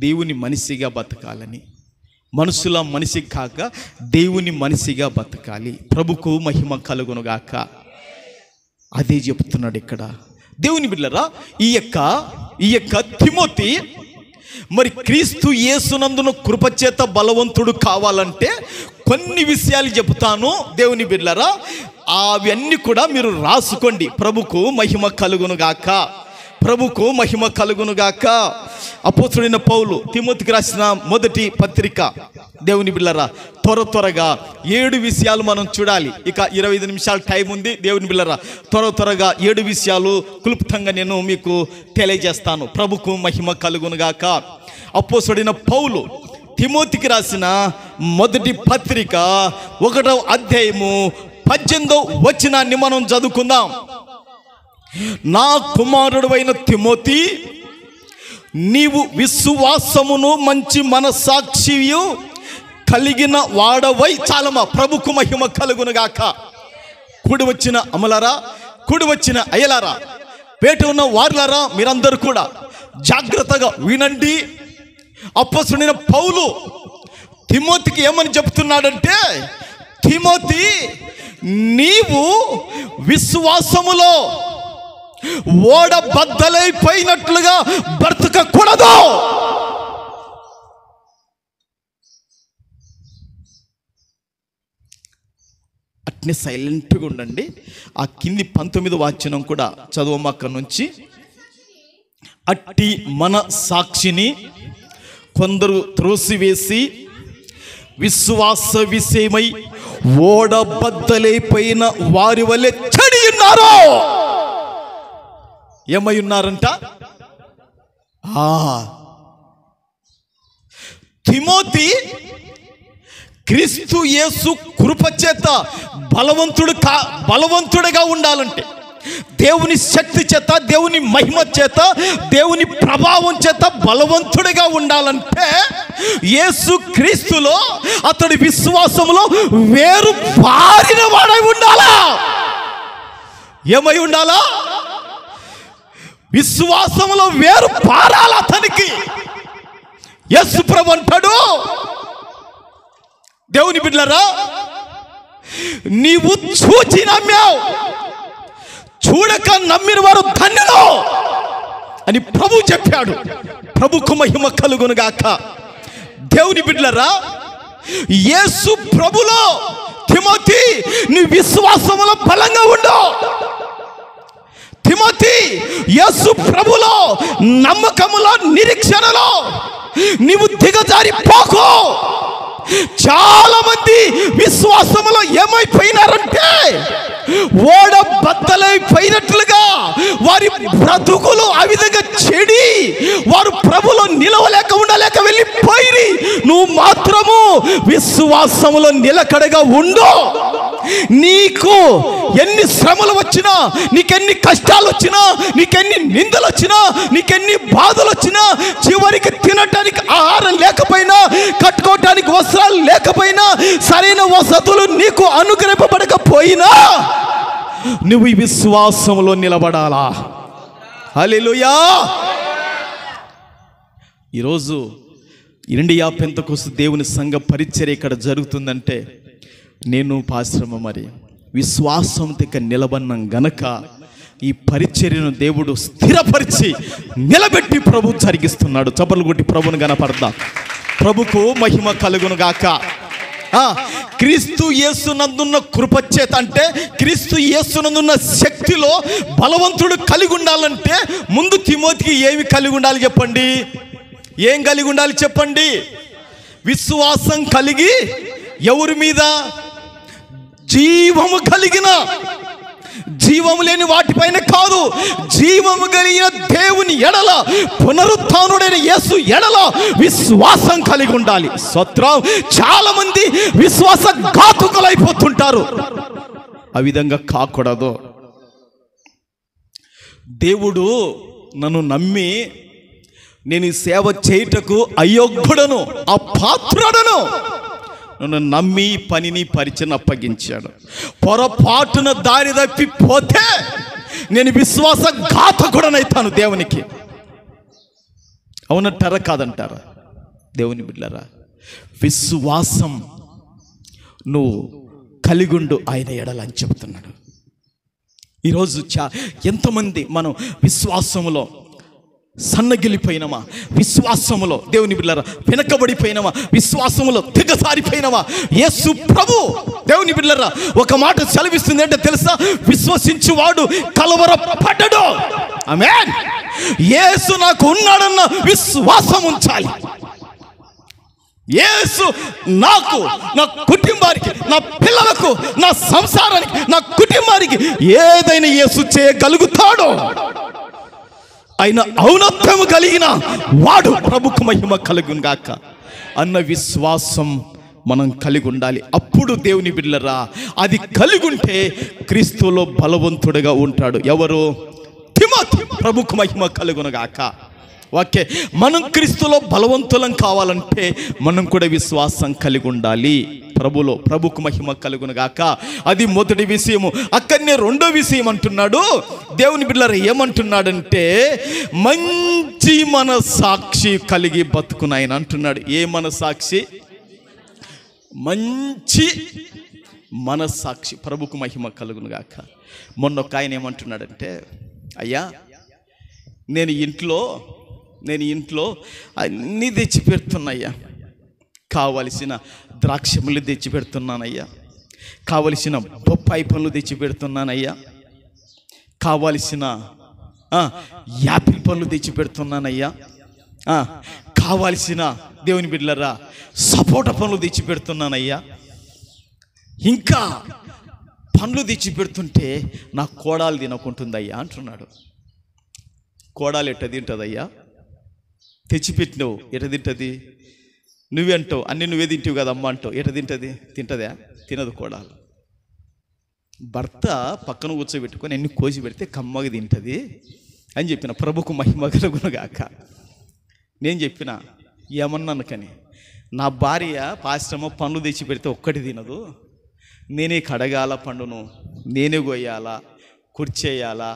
దేవుని మనిషిగా బతకాలని, మనుషుల మనిషి కాక దేవుని మనిషిగా బతకాలి. ప్రభుకు మహిమ కలుగునుగాక. అదే చెప్తున్నాడు ఇక్కడ దేవుని బిడ్డలారా. ఈ యొక్క తిమోతి మరి క్రీస్తు యేసునందున కృపచేత బలవంతుడు కావాలంటే కొన్ని విషయాలు చెబుతాను దేవుని బిడ్డలారా. అవన్నీ కూడా మీరు రాసుకోండి. ప్రభుకు మహిమ కలుగునుగాక. ప్రభుకు మహిమ కలుగునుగాక. అపోస్తలుడైన పౌలు తిమోతికి రాసిన మొదటి పత్రిక దేవుని బిళ్ళరా, త్వరగా 7 విషయాలు మనం చూడాలి. ఇక 25 నిమిషాలు టైం ఉంది. దేవుని బిళ్ళరా, త్వరగా 7 విషయాలు క్లుప్తంగా నేను మీకు తెలియజేస్తాను. ప్రభుకు మహిమ కలుగునుగాక. అపోస్తలుడైన పౌలు తిమోతికి రాసిన మొదటి పత్రిక 1వ అధ్యాయము 18వ వచనాన్ని మనం చదువుకుందాం. నా కుమారుడైన తిమోతి, నీవు విశ్వాసమును మంచి మనస్సాక్షియు కలిగిన వాడవై చాలమా. ప్రభుకు మహిమ కలుగునుగాక. కూడి వచ్చిన అమలారా, కూడి వచ్చిన అయ్యలారా, పేట ఉన్న వారులారా, మీరందరూ కూడా జాగ్రత్తగా వినండి. అపోస్తలుడైన పౌలు తిమోతికి ఏమని చెప్తున్నాడంటే, తిమోతి, నీవు విశ్వాసములో ఓడ బద్దలైపోయినట్లుగా బ్రతకకూడదు. అట్నే సైలెంట్గా ఉండండి. ఆ కింది 19వ వచనం కూడా చదవము అక్కడి నుంచి. అట్టి మన సాక్షిని కొందరు త్రోసివేసి విశ్వాస విషయమై ఓడ బద్దలైపోయిన వారి వలె చెడి ఉన్నారు. ఏమై ఉన్నారంట? తిమోతి క్రీస్తు యేసు కృపచేత బలవంతుడిగా ఉండాలంటే, దేవుని శక్తి చేత, దేవుని మహిమ చేత, దేవుని ప్రభావం చేత బలవంతుడిగా ఉండాలంటే యేసు క్రీస్తులో అతడి విశ్వాసములో వేరు పారిన వాడై ఉండాలా. ఏమై ఉండాలా? విశ్వాసములో వేరు పారాలి అతనికి. యేసు ప్రభు అంటాడు, దేవుని బిడ్డలారా, నీవు చూచి నమ్మావు, చూడక నమ్మిన వారు ధన్యులు అని ప్రభు చెప్పాడు. ప్రభుకు మహిమ కలుగునుగాక. దేవుని బిడ్డలారా, యేసు ప్రభులో తిమోతి, నీ విశ్వాసములో బలంగా ఉండు. తిమోతి, యేసు ప్రభులో నమ్మకములో నిరీక్షణలో నీవు దిగజారి పోకు. చాలా మంది విశ్వాసములో ఏమైపోయినారంటే ఓడ బద్దలైపోయినట్లుగా వారి బ్రతుకులు ఆ విధంగా చెడి వారు ప్రభులో నిలవలేక ఉండలేక వెళ్ళిపోయి, నువ్వు మాత్రము విశ్వాసములో నిలకడగా ఉండు. నీకు ఎన్ని శ్రమలు వచ్చినా, నీకెన్ని కష్టాలు వచ్చినా, నీకెన్ని నిందలు వచ్చినా, నీకెన్ని బాధలు వచ్చినా, చివరికి తినటానికి ఆహారం లేకపోయినా, కట్టుకోవటానికి వస్త్రాలు లేకపోయినా, సరైన వసతులు నీకు అనుగ్రహింపబడకపోయినా, నువ్వు ఈ విశ్వాసంలో నిలబడాలా. హల్లెలూయా. ఈరోజు ఇండియా పెంతెకోస్తు దేవుని సంఘ పరిచర్య ఇక్కడ జరుగుతుందంటే నేను పాశ్రమ మరి విశ్వాసంతో ఇక నిలబడినం గనక ఈ పరిచర్యను దేవుడు స్థిరపరిచి నిలబెట్టి ప్రభు జరిగిస్తున్నాడు. చప్పలు కొట్టి ప్రభుని గనపడదాం. ప్రభుకు మహిమ కలుగును గాక. క్రీస్తు యేసునందున్న కృపచేత, అంటే క్రీస్తు యేసునందున్న శక్తిలో బలవంతుడు కలిగి ఉండాలంటే ముందు తిమోతికి ఏమి కలిగి ఉండాలి చెప్పండి? ఏం కలిగి ఉండాలి చెప్పండి? విశ్వాసం కలిగి ఎవరి మీద? జీవము కలిగిన, జీవము లేని వాటిపైన కాదు, జీవము కలిగిన దేవుని ఎడల, పునరుత్థానుడైన యేసు ఎడల విశ్వాసం కలిగి ఉండాలి. స్తోత్రం. చాలా మంది విశ్వాస ఘాతుకులైపోతుంటారు. ఆ విధంగా కాకూడదు. దేవుడు నన్ను నమ్మి నేను ఈ సేవ చేయుటకు అయోగ్యుడను, అపాత్రుడను, నన్ను నమ్మి పనిని పరిచయం అప్పగించాడు. పొరపాటున దారి తప్పిపోతే నేను విశ్వాస ఘాతకుడనైతాను దేవునికి. అవునంటారా కాదంటారా? దేవుని బిడ్డలారా, విశ్వాసం నువ్వు కలిగుండు ఆయన ఎడల అని చెబుతున్నాడు. ఈరోజు ఎంతమంది మనం విశ్వాసములో సన్నగిలిపోయినమా? విశ్వాసములో దేవుని బిడ్డలారా వెనకబడిపోయినమా? విశ్వాసములో దిగజారిపోయినమా? యేసు ప్రభు దేవుని బిడ్డలారా ఒక మాట సెలవిస్తుంది. అంటే తెలుసా? విశ్వసించువాడు కలవరపడడు. ఆమేన్. యేసు నాకు ఉన్నాడన్న విశ్వాసం ఉంచాలి. యేసు నాకు, నా కుటుంబానికి, నా పిల్లలకు, నా సంసారానికి, నా కుటుంబానికి ఏదైనా యేసు చేయగలుగుతాడో ఆయన ఔన్నత్యము కలిగిన వాడు, ప్రభుకు మహిమ కలుగును గాక అన్న విశ్వాసం మనం కలిగి ఉండాలి. అప్పుడు దేవుని బిడ్డలారా అది కలిగి ఉంటే క్రీస్తులో బలవంతుడిగా ఉంటాడు. ఎవరు? తిమోతి. ప్రభుకు మహిమ కలుగును గాక. ఓకే, మనం క్రీస్తులో బలవంతులం కావాలంటే మనం కూడా విశ్వాసం కలిగి ఉండాలి ప్రభులో. ప్రభుకు మహిమ కలుగును గాక. అది మొదటి విషయము. అక్కడనే రెండో విషయం అంటున్నాడు. దేవుని బిడ్డలారా ఏమంటున్నాడంటే మంచి మనస్సాక్షి కలిగి బతుకునాయన అంటున్నాడు. ఏ మనస్సాక్షి? మంచి మనస్సాక్షి. ప్రభుకు మహిమ కలుగును గాక. మొన్న ఒక ఆయన ఏమంటున్నాడంటే, అయ్యా నేను ఇంట్లో అన్నీ తెచ్చి పెడుతున్నాయ్యా, కావలసిన ద్రాక్షములు తెచ్చి పెడుతున్నానయ్యా, కావలసిన బొప్పాయి పండ్లు తెచ్చి పెడుతున్నానయ్యా, కావలసిన యాపిల్ పండ్లు తెచ్చి పెడుతున్నానయ్యా, కావలసిన దేవుని బిడ్డలారా సపోటా పండ్లు తెచ్చి పెడుతున్నానయ్యా, ఇంకా పండ్లు తెచ్చి పెడుతుంటే నా కోడాలు తినకుంటుందయ్యా అంటున్నాడు. కోడాలు ఎట్ట తింటుందయ్యా? తెచ్చిపెట్టినవు ఎట తింటుంది? నువ్వే అంటావు అన్నీ నువ్వే తింటావు కదా అమ్మ అంటావు. ఎట తింటుంది? తింటుందా? తినదు కోడాలు. భర్త పక్కన కూర్చోబెట్టుకొని అన్ని కోసి పెడితే కమ్మగా తింటుంది అని చెప్పిన. ప్రభుకు మహిమ కలుగును గాక. నేను చెప్పిన ఏమన్నాను కానీ, నా భార్య పాశ్రమ పండ్లు తెచ్చి పెడితే ఒక్కటి తినదు, నేనే కడగాల పండును, నేనే కొయ్యాలా, కుర్చేయాలా,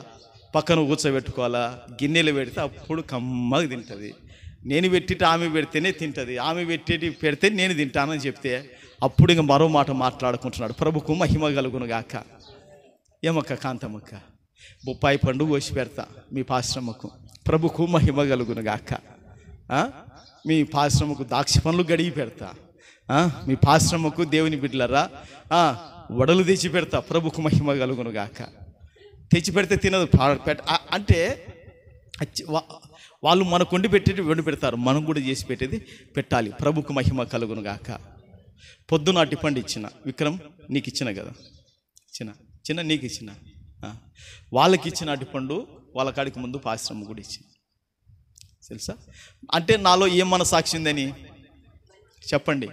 పక్కన కూర్చోబెట్టుకోవాలా, గిన్నెలు పెడితే అప్పుడు కమ్మగా తింటుంది. నేను పెట్టితే ఆమె పెడితేనే తింటుంది, ఆమె పెడితే నేను తింటానని చెప్తే అప్పుడు ఇంక మరో మాట మాట్లాడుకుంటున్నాడు. ప్రభుకు మహిమ కలుగును గాక. ఏమక్క కాంతమ్మక్క, బొప్పాయి పండు కోసి పెడతా మీ పాశ్రమకు, ప్రభుకు మహిమ కలుగును గాక. మీ పాశ్రమకు ద్రాక్ష పండ్లు గడిగి పెడతా, మీ పాశ్రమకు దేవుని బిడ్డలారా వడలు తెచ్చి పెడతా, ప్రభుకు మహిమ కలుగును గాక. తెచ్చి పెడితే తినదు అంటే వాళ్ళు మనకు వండి పెట్టేది వండి పెడతారు, మనం కూడా చేసి పెట్టేది పెట్టాలి. ప్రభుకు మహిమ కలుగును గాక. పొద్దున అట్టిపండు ఇచ్చిన, విక్రమ్ నీకు ఇచ్చిన కదా, చిన్న నీకు ఇచ్చిన, వాళ్ళకి ఇచ్చిన అట్టిపండు వాళ్ళ కాడికి ముందు పాశ్రమ కూడా ఇచ్చిన. తెలుసా? అంటే నాలో ఏం మనసాక్షి ఉందని చెప్పండి.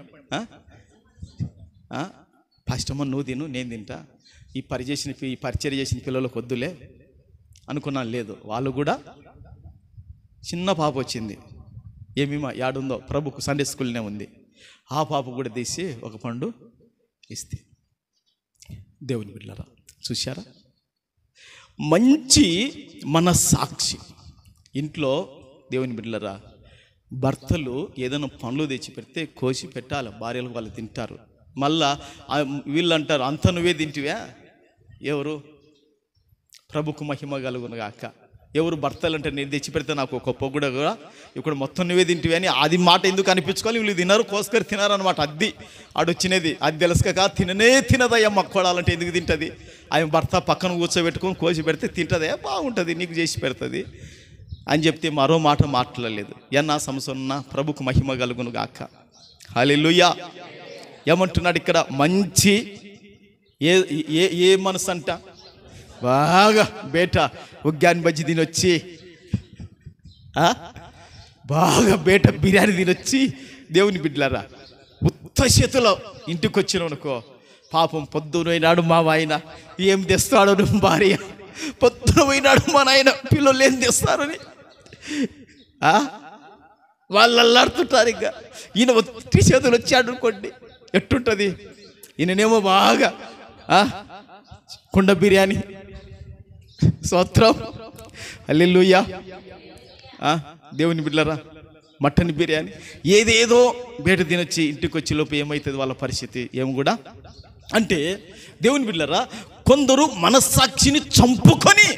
పాశ్రమ నువ్వు తిను, నేను తింటా, ఈ పరిచర్య చేసిన పిల్లలకు వద్దులే అనుకున్నాను. లేదు, వాళ్ళు కూడా చిన్న పాప వచ్చింది, ఏమేమో యాడుందో ప్రభుకు సండే స్కూల్నే ఉంది, ఆ పాప కూడా తీసి ఒక పండు ఇస్తే. దేవుని బిడ్డలారా చూశారా? మంచి మనస్సాక్షి. ఇంట్లో దేవుని బిడ్డలారా భర్తలు ఏదైనా పనులు తెచ్చి పెడితే కోసి పెట్టాలి, భార్యలు వాళ్ళు తింటారు. మళ్ళా వీళ్ళు అంటారు, అంత నువ్వే తింటివా? ఎవరు? ప్రభుకు మహిమ కలుగునుగాక. ఎవరు? భర్తలు అంటే నేను తెచ్చి పెడితే నాకు ఒక పొగుడ కూడా ఇక్కడ మొత్తం నువ్వే తింటివి అని అది మాట ఎందుకు అనిపించుకోవాలి? వీళ్ళు తిన్నారు, కోసుకొని తినారు అనమాట. అది ఆడొచ్చినది. అది తెలుసుక తిననే తినదయ్యమ్మ, కొడాలంటే ఎందుకు తింటుంది? ఆయన భర్త పక్కన కూర్చోబెట్టుకొని కోసి పెడితే తింటుందే, బాగుంటుంది, నీకు చేసి పెడుతుంది అని చెప్తే మరో మాట మాట్లాడలేదు. ఎన్నా సంవత్సరం ప్రభుకు మహిమ కలుగును గాక. హల్లెలూయా. ఏమంటున్నాడు ఇక్కడ? మంచి ఏ ఏ ఏ మనసు అంట? బాగా బేట ఉగ్గాని బజ్జి తినొచ్చి, బాగా బేట బిర్యానీ తినొచ్చి, దేవుని బిడ్డలారా ఉత్త చేతిలో ఇంటికి వచ్చినావు అనుకో, పాపం పొద్దున పోయినాడు మా ఆయన, ఏం తెస్తాడు నువ్వు భార్య, పొద్దున పోయినాడు మా నాయన, పిల్లలు ఏం తెస్తారని వాళ్ళు అల్లాడుతుంటారు. ఇంకా ఈయన ఒట్టి చేతులు వచ్చాడు అనుకోండి, ఎట్టుంటుంది? ఈయననేమో బాగా కుండ బిర్యానీ, స్తోత్రం, హల్లెలూయా, దేవుని బిడ్డలారా మటన్ బిర్యానీ, ఏదేదో బయట తినొచ్చి ఇంటికి వచ్చే లోపు ఏమవుతుంది వాళ్ళ పరిస్థితి? ఏం కూడా అంటే దేవుని బిడ్డలారా, కొందరు మనస్సాక్షిని చంపుకొని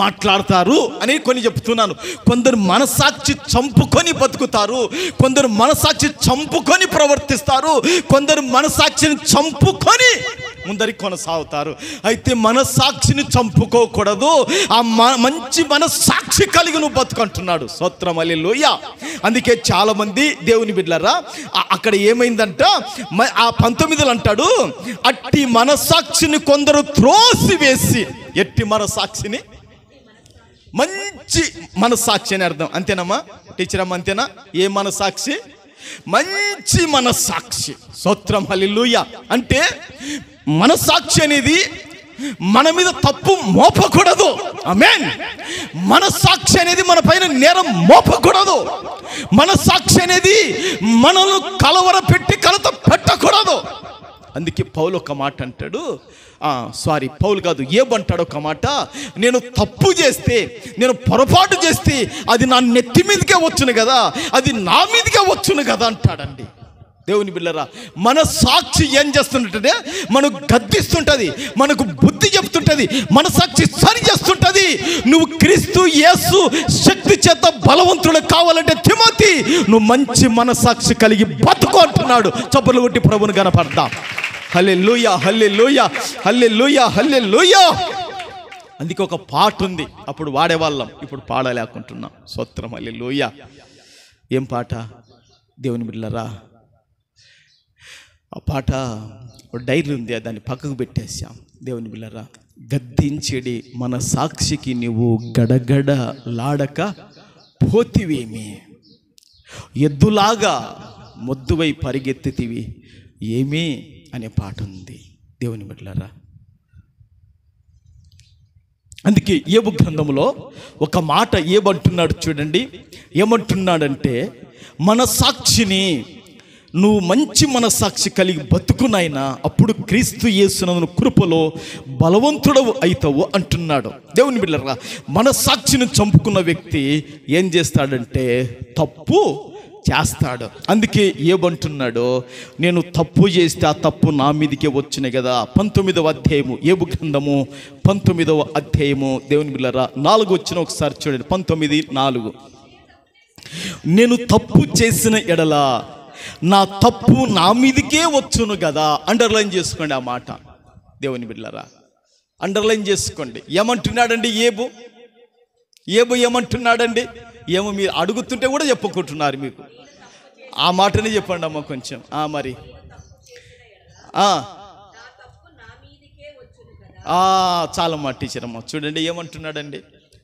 మాట్లాడతారు అని కొన్ని చెప్తున్నాను. కొందరు మనస్సాక్షి చంపుకొని బతుకుతారు, కొందరు మనస్సాక్షి చంపుకొని ప్రవర్తిస్తారు, కొందరు మనస్సాక్షిని చంపుకొని ముందరికి కొనసాగుతారు. అయితే మనస్సాక్షిని చంపుకోకూడదు, ఆ మంచి మనస్సాక్షి కలిగి నువ్వు బతుకంటున్నాడు. స్తోత్రం, హల్లెలూయా. అందుకే చాలా మంది దేవుని బిడ్డలారా అక్కడ ఏమైందంట, ఆ 19లో అంటాడు, అట్టి మనస్సాక్షిని కొందరు త్రోసివేసి, ఎట్టి మనస్సాక్షిని? మంచి మనస్సాక్షి అని అర్థం. అంతేనమ్మా టీచర్ అమ్మ? అంతేనా? ఏ మనస్సాక్షి? మంచి మనస్సాక్షి. స్తోత్రం, హల్లెలూయా. అంటే మనస్సాక్షి అనేది మన మీద తప్పు మోపకూడదు. ఆమేన్. మనస్సాక్షి అనేది మన పైన నేరం మోపకూడదు. మనస్సాక్షి అనేది మనల్ని కలవరపెట్టి కలత పెట్టకూడదు. అందుకే పౌలు ఒక మాట అంటాడు, పౌలు కాదు, ఏమంటాడు ఒక మాట, నేను తప్పు చేస్తే, నేను పొరపాటు చేస్తే అది నా నెత్తి మీదకే వచ్చును కదా, అది నా మీదకే వచ్చును కదా అంటాడండి. దేవుని బిడ్డలారా, మన సాక్షి ఏం చేస్తుంటే మనకు గద్దిస్తుంటది, మనకు బుద్ధి చెప్తుంటది, మన సాక్షి సరి చేస్తుంటది. నువ్వు క్రీస్తు యేసు శక్తి చేత బలవంతుడు కావాలంటే తిమోతి, నువ్వు మంచి మనసాక్షి కలిగి బతుకు అంటున్నాడు. చప్పట్లు కొట్టి ప్రభువుని కనపడదాం. హల్లెలూయా, హల్లెలూయా, హల్లెలూయా, హల్లెలూయా. అందుకే ఒక పాట ఉంది, అప్పుడు వాడేవాళ్ళం, ఇప్పుడు పాడలేకుంటున్నాం. స్తోత్రం, హల్లెలూయా. ఏం పాట? దేవుని బిడ్డలారా, ఆ పాట డైరీ ఉంది, దాన్ని పక్కకు పెట్టేసాం. దేవుని బిడ్డలారా, గద్దించెడి మన సాక్షికి నువ్వు గడగడ లాడక పోతివేమి, ఎద్దులాగా మొద్దువై పరిగెత్తితివి ఏమీ అనే పాట ఉంది. దేవుని బిడ్డలారా, అందుకే యోబు గ్రంథంలో ఒక మాట ఏమంటున్నాడు చూడండి. ఏమంటున్నాడంటే, మన సాక్షిని నువ్వు మంచి మనస్సాక్షి కలిగి బతుకునైనా అప్పుడు క్రీస్తు యేసునందు కృపలో బలవంతుడవు అవుతావు అంటున్నాడు. దేవుని బిడ్డలారా, మనస్సాక్షిని చంపుకున్న వ్యక్తి ఏం చేస్తాడంటే తప్పు చేస్తాడు. అందుకే ఏమంటున్నాడు, నేను తప్పు చేస్తే ఆ తప్పు నా మీదకే వచ్చిన కదా. 19వ అధ్యాయము యోబు గ్రంథము 19వ అధ్యాయము దేవుని బిడ్డలారా 4 వచ్చిన ఒకసారి చూడండి. 19:4, నేను తప్పు చేసిన ఎడల నా తప్పు నా మీదకే వచ్చును కదా. అండర్లైన్ చేసుకోండి ఆ మాట. దేవుని బిడ్డలారా అండర్లైన్ చేసుకోండి. ఏమంటున్నాడండి యోబు? ఏమంటున్నాడండి? ఏమో మీరు అడుగుతుంటే కూడా చెప్పుకుంటున్నారు. మీకు ఆ మాటనే చెప్పండి అమ్మ కొంచెం. మరి చాలమ్మా టీచర్ అమ్మ. చూడండి ఏమంటున్నాడండి,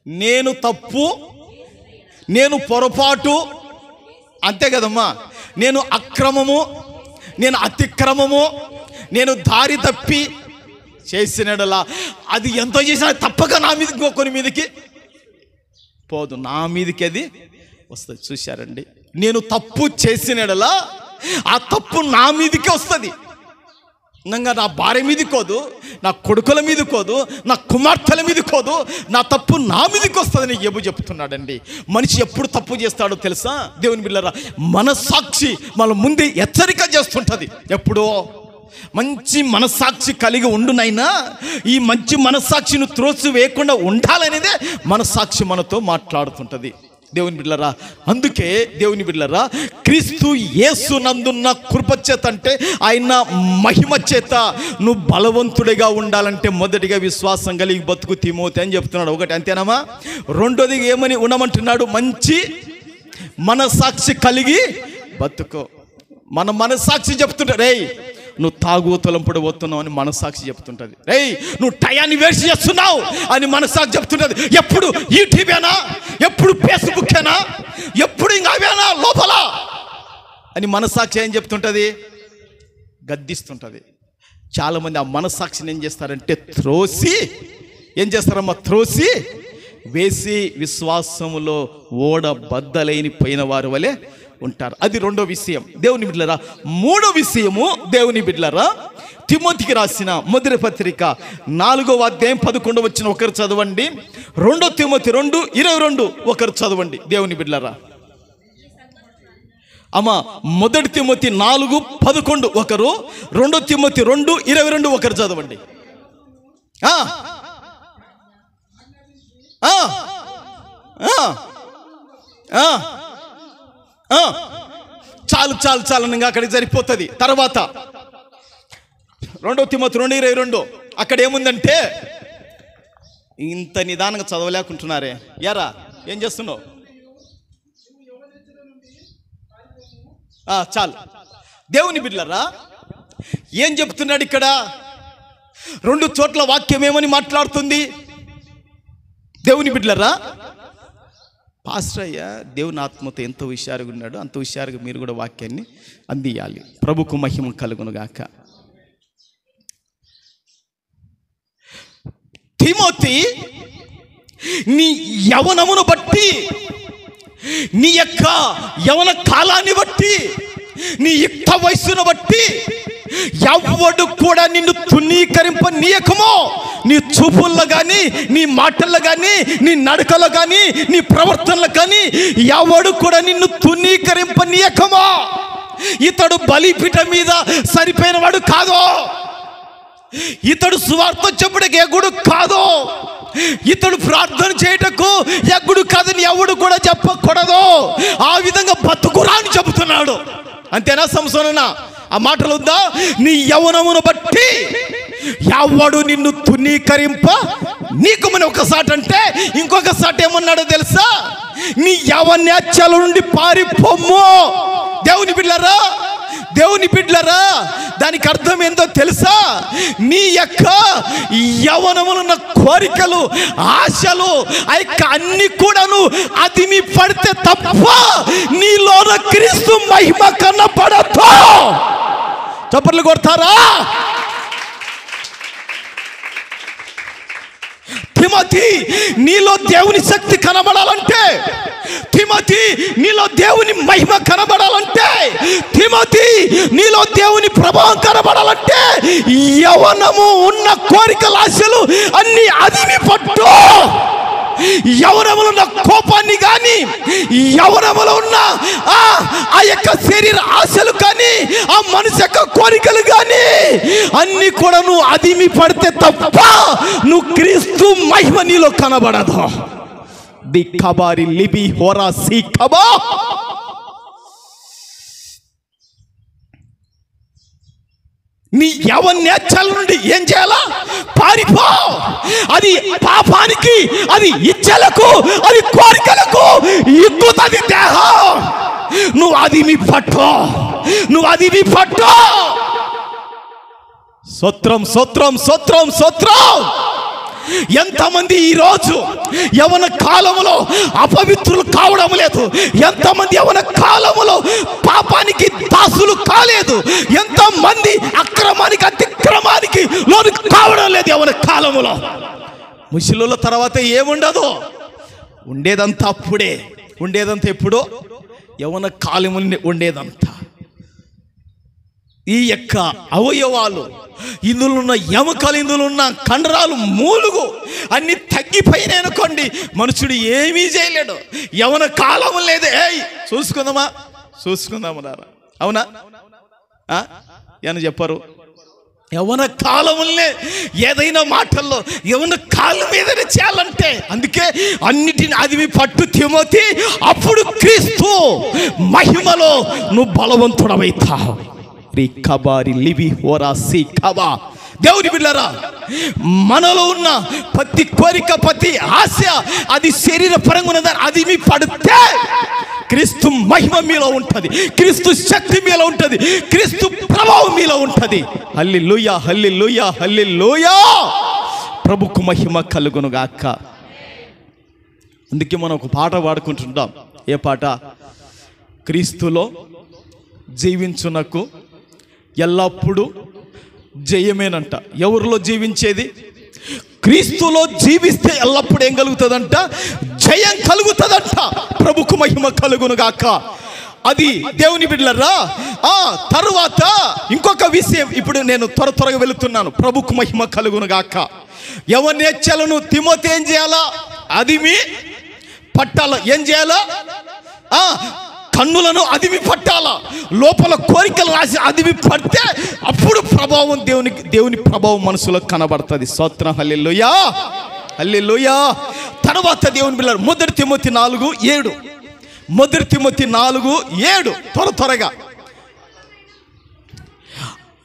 నేను తప్పు, నేను పొరపాటు, అంతే కదమ్మా, నేను అక్రమము, నేను అతిక్రమము, నేను దారి తప్పి చేసినడలా అది ఎంతో చేసినా తప్పక నా మీదకి ఇంకొకరి మీదకి పోదు, నా మీదకి అది వస్తుంది. చూశారండి, నేను తప్పు చేసినడలా ఆ తప్పు నా మీదకి వస్తుంది. ఇంకా నా భార్య మీద కోదు, నా కొడుకుల మీద కోదు, నా కుమార్తెల మీద కోదు, నా తప్పు నా మీదకి వస్తుందని యోబు చెప్తున్నాడండి. మనిషి ఎప్పుడు తప్పు చేస్తాడో తెలుసా దేవుని బిడ్డలారా? మనస్సాక్షి మన ముందే హెచ్చరిక చేస్తుంటుంది. ఎప్పుడో మంచి మనస్సాక్షి కలిగి ఉండునైనా ఈ మంచి మనస్సాక్షిని త్రోసి వేయకుండా ఉండాలనేదే మనస్సాక్షి మనతో మాట్లాడుతుంటుంది దేవుని బిడ్డలారా. అందుకే దేవుని బిడ్డలారా, క్రీస్తు యేసు నందున్న కృప చేత అంటే ఆయన మహిమ చేత నువ్వు బలవంతుడిగా ఉండాలంటే మొదటిగా విశ్వాసం కలిగి బతుకు తిమోతి అని చెప్తున్నాడు. ఒకటి అంతేనమ్మా. రెండోది ఏమని ఉండమంటున్నాడు? మంచి మనస్సాక్షి కలిగి బతుకో. మన మనస్సాక్షి చెప్తుంటాడు, రేయ్ నువ్వు తాగుతలంపుడు పోతున్నావు అని మనస్సాక్షి చెప్తుంటుంది. రేయ్ నువ్వు టయాన్ని వేస్ట్ చేస్తున్నావు అని మనస్సాక్షి చెప్తుంటుంది. ఎప్పుడు యూట్యూబేనా, ఎప్పుడు ఫేస్బుక్కేనా, ఎప్పుడు ఇంకా అవేనా లోపల అని మనస్సాక్షి ఏం చెప్తుంటుంది? గద్దిస్తుంటుంది. చాలామంది ఆ మనస్సాక్షిని ఏం చేస్తారంటే ఏం చేస్తారమ్మా? త్రోసి వేసి విశ్వాసములో ఓడ బద్దలైన పోయిన వారి వలె ఉంటారు. అది రెండో విషయం దేవుని బిడ్డలారా. మూడో విషయము దేవుని బిడ్డలారా, తిమోతికి రాసిన మొదటి పత్రిక 4వ అధ్యాయం 11వ వచనం ఒకరు చదవండి. 2 తిమోతి 2:22 ఒకరు చదవండి దేవుని బిడ్డలారా. అమ్మా మొదటి తిమోతి 4:11 ఒకరు, 2 తిమోతి 2:22 ఒకరు చదవండి. చాలు చాలు చాలు ఇంకా అక్కడికి సరిపోతుంది. తర్వాత 2 తిమోతి 2:22 అక్కడ ఏముందంటే, ఇంత నిదానంగా చదవలేకుంటున్నారే యారా, ఏం చేస్తున్నావు? చాలు. దేవుని బిడ్డలారా ఏం చెప్తున్నాడు ఇక్కడ? 2 చోట్ల వాక్యం ఏమని మాట్లాడుతుంది దేవుని బిడ్డలారా? పాస్టర్ అయ్య దేవుని ఆత్మతో ఎంత హుషారుగా ఉన్నాడు, అంత హుషారుగా మీరు కూడా వాక్యాన్ని అందియాలి. ప్రభుకు మహిమ కలుగునుగాక. తిమోతి, నీ యవనమును బట్టి, నీ యొక్క యవన కాలాన్ని బట్టి, నీ యుక్త వయస్సును బట్టి ఎవడు కూడా నిన్ను తునీకరింపనీయకమో. నీ చూపుల్లో కానీ, నీ మాటల్లో కానీ, నీ నడకలో కానీ, నీ ప్రవర్తనలో కానీ ఎవడు కూడా నిన్ను తునీకరింపనీయకమో. ఇతడు బలిపీఠం మీద సరిపోయిన వాడు కాదు. ఇతడు సువార్త చెప్పుటకు ఎగుడు కాదు. ఇతడు ప్రార్థన చేయటకు ఎగుడు కాదని ఎవడు కూడా చెప్పకూడదు. ఆ విధంగా బతుకురా అని చెబుతున్నాడు. అంతేనా సంసోనన్న? ఆ మాటలు ఉందా? నీ యవనమును బట్టి ఎవడు నిన్ను తునీకరింప నీకు మన ఒకసారి అంటే, ఇంకొకసారి ఏమన్నాడో తెలుసా? నీ యవనేచ్ఛల నుండి పారిపోమ్ము. దేవుని బిడ్డలారా, దేవుని బిడ్డలారా, దానికి అర్థం ఏందో తెలుసా? నీ యొక్క యవనములున్న కోరికలు, ఆశలు, ఆ యొక్క అన్ని కూడాను అది నీ పడితే తప్ప నీలోన క్రీస్తు మహిమ కనపడదు. చప్పట్లు కొడతారా? తిమోతి, నీలో దేవుని శక్తి కనబడాలంటే, తిమోతి నీలో దేవుని మహిమ కనబడాలంటే, తిమోతి నీలో దేవుని ప్రభావం కనబడాలంటే, యవనము ఉన్న కోరికల ఆశలు అన్ని అదిమి పట్టు. యవనములో ఉన్న కోపాన్ని కానీ, యవనములో ఉన్న ఆ యొక్క శరీర ఆశలు కానీ, ఆ మనసు యొక్క కోరికలు కానీ అన్ని కూడా నువ్వు అదిమి పడితే తప్ప నువ్వు క్రీస్తు మహిమ నీలో కనబడదు. ది కబారి లిబి హోరా సి కబా. నీ యవనేచ్ఛల నుండి ఏం చేయాలా? పారిపో. అది పాపానికి, అది ఇచ్చలకు, అది కోరికలకు ఎక్కుతుంది దేహం. నువ్వు అది మీ పట్టు, నువ్వు అది మీ పట్టు. స్తోత్రం స్తోత్రం స్తోత్రం స్తోత్రం. ఎంతమంది ఈరోజు యవన కాలములో అపవిత్రులు కావడం లేదు? ఎంతమంది యవన కాలములో పాపానికి దాసులు కాలేదు? ఎంతమంది అక్రమానికి, అతిక్రమానికి లోను కావడం లేదు యవన కాలములో? ముసలిల తర్వాత ఏముండదు, ఉండేదంతా అప్పుడే. ఉండేదంతా ఎప్పుడో? యవన కాలముని ఉండేదంతా. ఈ యొక్క అవయవాలు, ఇందులో ఉన్న ఎముకలు, ఇందులో ఉన్న కండరాలు, మూలుగు అన్ని తగ్గిపోయినాయి అనుకోండి, మనుషుడు ఏమీ చేయలేడు. యవన కాలం లేదు. చూసుకుందామా అవునా? అని చెప్పారు. యవన కాలంలో ఏదైనా మాటల్లో యవన కాలం ఏదైనా చేయాలంటే, అందుకే అన్నిటిని అది పట్టు తిమోతి, అప్పుడు క్రీస్తు మహిమలో నువ్వు బలవంతుడవైతావు. దేవుని బిడ్డలారా, మనలో ఉన్న ప్రతి కోరిక, ప్రతి ఆశ అది శరీర పరంగా ఉన్నదాన్ని అది మీ పడితే క్రీస్తు మహిమ మీలో ఉంటుంది, క్రీస్తు శక్తి మీలో ఉంటుంది, క్రీస్తు ప్రభావం మీలో ఉంటుంది. హల్లెలూయా, హల్లెలూయా, హల్లెలూయా. ప్రభుకు మహిమ కలుగును గాక. అందుకే మనం ఒక పాట పాడుకుంటుంటాం. ఏ పాట? క్రీస్తులో జీవించునకు ఎల్లప్పుడూ జయమేనంట. ఎవరిలో జీవించేది? క్రీస్తులో జీవిస్తే ఎల్లప్పుడూ ఏం కలుగుతుందంట? జయం కలుగుతుందంట. ప్రభుకు మహిమ కలుగును గాక. అది దేవుని బిడ్డలారా. తరువాత ఇంకొక విషయం, ఇప్పుడు నేను త్వరగా వెళుతున్నాను. ప్రభుకు మహిమ కలుగును గాక. యవనేచ్ఛలను తిమోతి ఏం చేయాలా? అది మీ పట్టాల. ఏం చేయాలా? కన్నులను అదిమి పట్టాలా, లోపల కోరికలు రాసి అదిమి పడితే అప్పుడు ప్రభావం, దేవుని ప్రభావం మనసులో కనబడుతుంది. స్తోత్రం. హల్లెలూయా, హల్లెలూయా. తర్వాత దేవుని బిడ్డలారా, 1 తిమోతి 4:7. 1 తిమోతి 4:7 త్వరగా.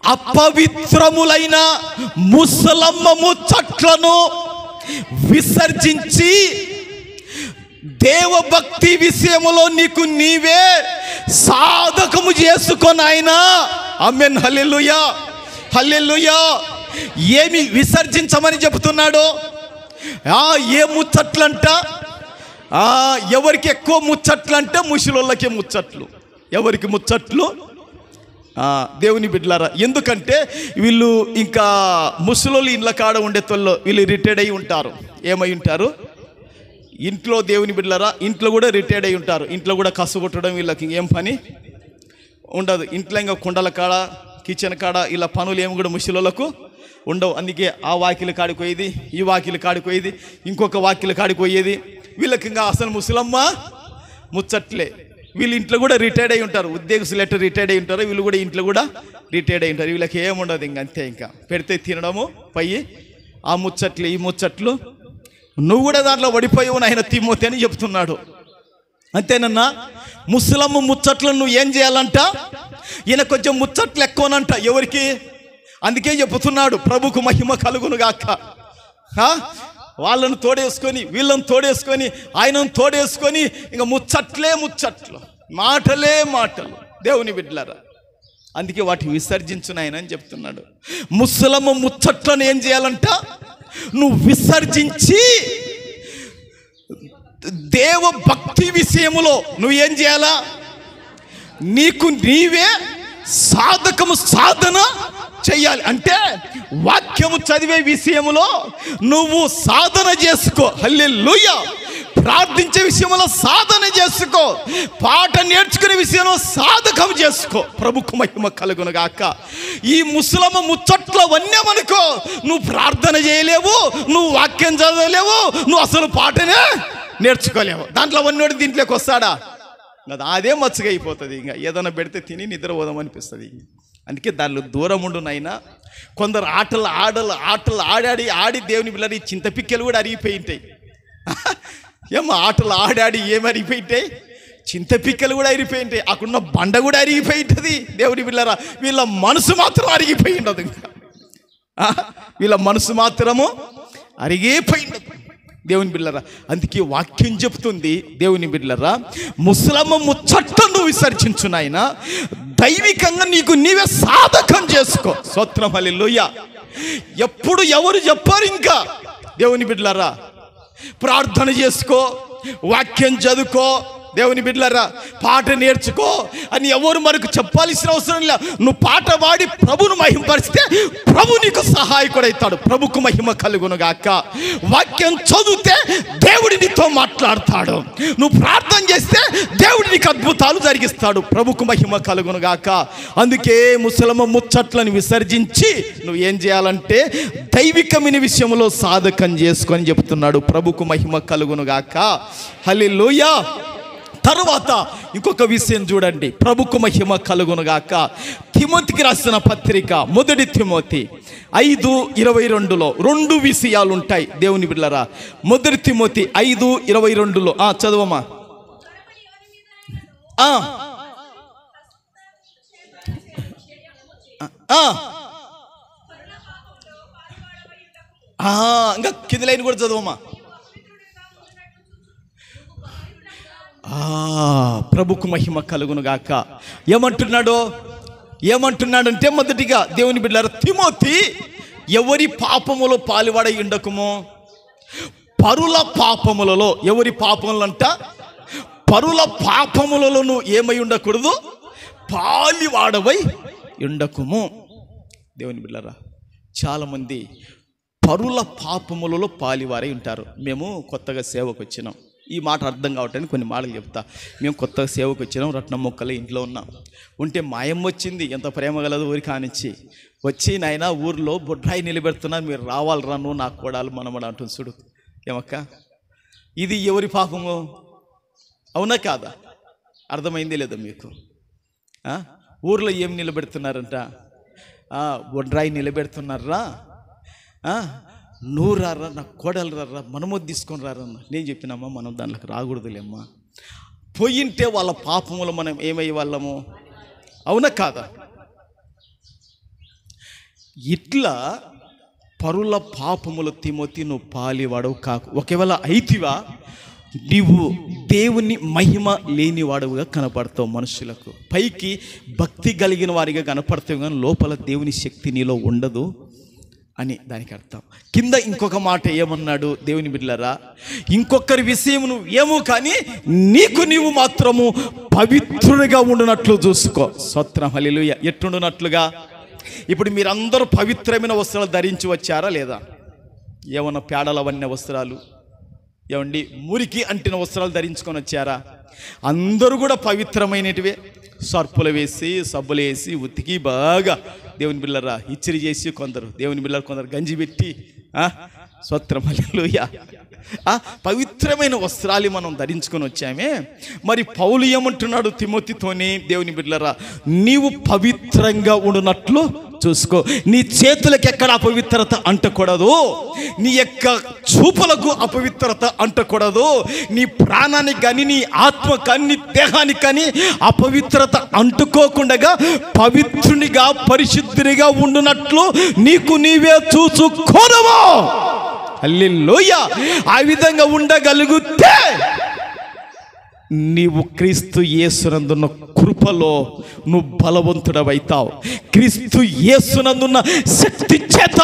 అపవిత్రములైన ముసలమ్మ ముచ్చట్లను విసర్జించి దేవభక్తి విషయములో నీకు నీవే సాధకము చేసుకొని ఆయన. ఆమేన్. హల్లెలూయా, హల్లెలూయా. ఏమి విసర్జించమని చెబుతున్నాడు? ఏ ముచ్చట్లంట? ఎవరికి ఎక్కువ ముచ్చట్లు అంటే ముసలోళ్ళకే ముచ్చట్లు. ఎవరికి ముచ్చట్లు? దేవుని బిడ్డలారా. ఎందుకంటే వీళ్ళు ఇంకా ముసలోళ్ళు ఇండ్ల కాడ ఉండేతోళ్ళు వీళ్ళు రిటైర్డ్ అయి ఉంటారు. ఏమై ఉంటారు? ఇంట్లో. దేవుని బిడ్డలారా, ఇంట్లో కూడా రిటైర్డ్ అయి ఉంటారు. ఇంట్లో కూడా కసు కొట్టడం వీళ్ళకి ఏం పని ఉండదు. ఇంట్లో ఇంకా కుండల కాడ, కిచెన్ కాడ ఇలా పనులు ఏమి కూడా ముసలోళ్ళకు ఉండవు. అందుకే ఆ వాకిలి కాడిపోయేది, ఈ వాకిలి కాడిపోయేది, ఇంకొక వాకిలి కాడిపోయేది. వీళ్ళకి ఇంకా అసలు ముసలమ్మ ముచ్చట్లే. వీళ్ళు ఇంట్లో కూడా రిటైర్డ్ అయి ఉంటారు. ఉద్యోగస్తులు ఎట్లా రిటైర్డ్ అయి ఉంటారు, వీళ్ళు కూడా ఇంట్లో కూడా రిటైర్డ్ అయి ఉంటారు. వీళ్ళకి ఏముండదు ఇంక, అంతే. ఇంకా పెడితే తినడము, పయ్యి ఆ ముచ్చట్లు, ఈ ముచ్చట్లు. నువ్వు కూడా దాంట్లో పడిపోయావు నాయన తిమోతి అని చెప్తున్నాడు. అంతేనన్నా? ముసలమ్మ ముచ్చట్లను నువ్వు ఏం చేయాలంట? ఈయన కొంచెం ముచ్చట్లు ఎక్కువనంట. ఎవరికి? అందుకే చెప్తున్నాడు, ప్రభుకు మహిమ కలుగును గాక. వాళ్ళను తోడేసుకొని, వీళ్ళని తోడేసుకొని, ఆయనను తోడేసుకొని ఇంకా ముచ్చట్లే ముచ్చట్లు, మాటలే మాటలు. దేవుని బిడ్డలారా, అందుకే వాటిని విసర్జించును ఆయన అని చెప్తున్నాడు. ముసలమ్మ ముచ్చట్లను ఏం చేయాలంట? నువ్వు విసర్జించి దేవ భక్తి విషయములో నువ్వు ఏం చేయాలా? నీకు నీవే సాధన చెయ్యాలి. అంటే వాక్యము చదివే విషయములో నువ్వు సాధన చేసుకో. హల్లెలూయా. ప్రార్థించే విషయంలో సాధన చేసుకో. పాట నేర్చుకునే విషయంలో సాధకం చేసుకో. ప్రభుకు మహిమ కలుగును గాక. ఈ ముసలమ్మ ముచ్చట్లో వన్యమనుకో, నువ్వు ప్రార్థన చేయలేవు, నువ్వు వాక్యం చదవలేవు, నువ్వు అసలు పాటనే నేర్చుకోలేవు. దాంట్లో వన్నోడు దీంట్లోకి వస్తాడా? అదే మచ్చగా అయిపోతుంది. ఇంకా ఏదైనా పెడితే తిని నిద్రపోదాం అనిపిస్తుంది. అందుకే దానిలో దూరం ఉండు నాయనా. కొందరు ఆటలు ఆడి దేవుని బిడ్డలు, ఈ చింతపిక్కలు కూడా అరిగిపోయి ఉంటాయి. ఏమో ఆటలు ఆడి ఏమి అరిగిపోయి ఉంటాయి? చింతపిక్కలు కూడా అరిగిపోయి ఉంటాయి. అక్కడున్న బండ కూడా అరిగిపోయి ఉంటుంది. దేవుని బిడ్డలారా, వీళ్ళ మనసు మాత్రం అరిగిపోయి ఉండదు. వీళ్ళ మనసు మాత్రము అరిగిపోయి ఉండదు. దేవుని బిడ్డలారా, అందుకే వాక్యం చెప్తుంది. దేవుని బిడ్డలారా, ముసలమ్మ ముచ్చట్లు నువ్వు విసర్జించు నాయన. దైవికంగా నీకు నీవే సాధకం చేసుకో. స్తోత్రం. హల్లెలూయా. ఎప్పుడు ఎవరు చెప్పారు? ఇంకా దేవుని బిడ్డలారా, ప్రార్థన చేసుకో, వాక్యం చదువుకో, దేవుని బిడ్డలారా, పాట నేర్చుకో అని ఎవరు మనకు చెప్పాల్సిన అవసరం లేదు. నువ్వు పాట పాడి ప్రభువును మహిమపరిస్తే ప్రభు నీకు సహాయకుడైతాడు. ప్రభుకు మహిమ కలుగును గాక. వాక్యం చదివితే దేవుడు నీతో మాట్లాడతాడు. నువ్వు ప్రార్థన చేస్తే దేవుడు నీకు అద్భుతాలు జరిగిస్తాడు. ప్రభుకు మహిమ కలుగును గాక. అందుకే ముసలమ్మ ముచ్చట్లను విసర్జించి నువ్వు ఏం చేయాలంటే దైవికమైన విషయంలో సాధకం చేసుకొని చెప్తున్నాడు. ప్రభుకు మహిమ కలుగును గాక. హల్లెలూయా. తరువాత ఇంకొక విషయం చూడండి, ప్రభుకు మహిమ కలుగును గాక. తిమోతికి రాసిన పత్రిక 1 తిమోతి 5:22 2 విషయాలు ఉంటాయి దేవుని బిడ్డలారా. 1 తిమోతి 5:22 చదవమా. ఇంకా కింద లైన్ కూడా చదవమా. ప్రభుకు మహిమ కలుగును గాక. ఏమంటున్నాడంటే మొదటిగా దేవుని బిడ్డలారా, తిమోతి ఎవరి పాపములో పాలువాడై ఉండకుము. పరుల పాపములలో, ఎవరి పాపములంట? పరుల పాపములలో నువ్వు ఏమై ఉండకూడదు, పాలివాడవై ఉండకుము. దేవుని బిడ్డలారా, చాలామంది పరుల పాపములలో పాలివారై ఉంటారు. మేము కొత్తగా సేవకు వచ్చినాం, ఈ మాట అర్థం కావటానికి కొన్ని మాటలు చెప్తా. మేము కొత్తగా సేవకు వచ్చినాం, రత్నం మొక్కలు ఇంట్లో ఉన్నాం. ఉంటే మాయమ్మ వచ్చింది, ఎంత ప్రేమ గలదు ఊరి కానిచ్చి. వచ్చి నాయన ఊర్లో బొడ్రాయి నిలబెడుతున్నారు, మీరు రావాలరా, నువ్వు నాకు కోడాలు మనమని అంటుంది. చూడు ఏమక్క, ఇది ఎవరి పాపము? అవునా కాదా? అర్థమైంది లేదా మీకు? ఊర్లో ఏం నిలబెడుతున్నారంట? బొడ్రాయి నిలబెడుతున్నారా, నువ్వు రారా, నాకు కోడలు రారా, మనము తీసుకొని రారన్న. నేను చెప్పినమ్మా, మనం దాంట్లోకి రాకూడదులేమ్మా. పోయింటే వాళ్ళ పాపములు మనం ఏమయ్యే వాళ్ళము? అవునా కాదా? ఇట్లా పరుల పాపములు తిమోతి నువ్వు పాలివాడవు కాకు. ఒకవేళ అయితివా, నీవు దేవుని మహిమ లేనివాడవుగా కనపడతావు. మనుషులకు పైకి భక్తి కలిగిన వారిగా కనపడతావు, కానీ లోపల దేవుని శక్తి నీలో ఉండదు అని దానికి అర్థం. కింద ఇంకొక మాట ఏమన్నాడు దేవుని బిడ్డలారా, ఇంకొకరి విషయం నువ్వు ఏమో కానీ నీకు నీవు మాత్రము పవిత్రుడిగా ఉండునట్లు చూసుకో. స్తోత్రం, హల్లెలూయా. ఎట్టుండునట్లుగా? ఇప్పుడు మీరందరూ పవిత్రమైన వస్త్రాలు ధరించి వచ్చారా లేదా? ఏమన్నా పేడలవన్నీ వస్త్రాలు, ఏమండి మురికి అంటిన వస్త్రాలు ధరించుకొని వచ్చారా? అందరూ కూడా పవిత్రమైనటివే. సర్పులు వేసి, సబ్బులు వేసి, ఉతికి బాగా దేవుని బిళ్ళరా ఇచ్చిరి చేసి, కొందరు దేవుని బిళ్ళరు, కొందరు గంజి పెట్టి, స్తోత్రం, హల్లెలూయా, పవిత్రమైన వస్త్రాలు మనం ధరించుకొని వచ్చామే. మరి పౌలు ఏమంటున్నాడు తిమోతితోని, దేవుని బిడ్డలారా, నీవు పవిత్రంగా ఉండునట్లు చూసుకో. నీ చేతులకు ఎక్కడ అపవిత్రత అంటకూడదు, నీ యొక్క చూపులకు అపవిత్రత అంటకూడదు, నీ ప్రాణానికి కానీ, నీ ఆత్మ కానీ, నీ దేహానికి కానీ అపవిత్రత అంటుకోకుండా పవిత్రునిగా, పరిశుద్ధునిగా ఉండునట్లు నీకు నీవే చూసుకోనము. హల్లెలూయా. ఆ విధంగా ఉండగలిగితే నీవు క్రీస్తు యేసునందున్న కృపలో నువ్వు బలవంతుడవైతావు. క్రీస్తు యేసునందున్న శక్తి చేత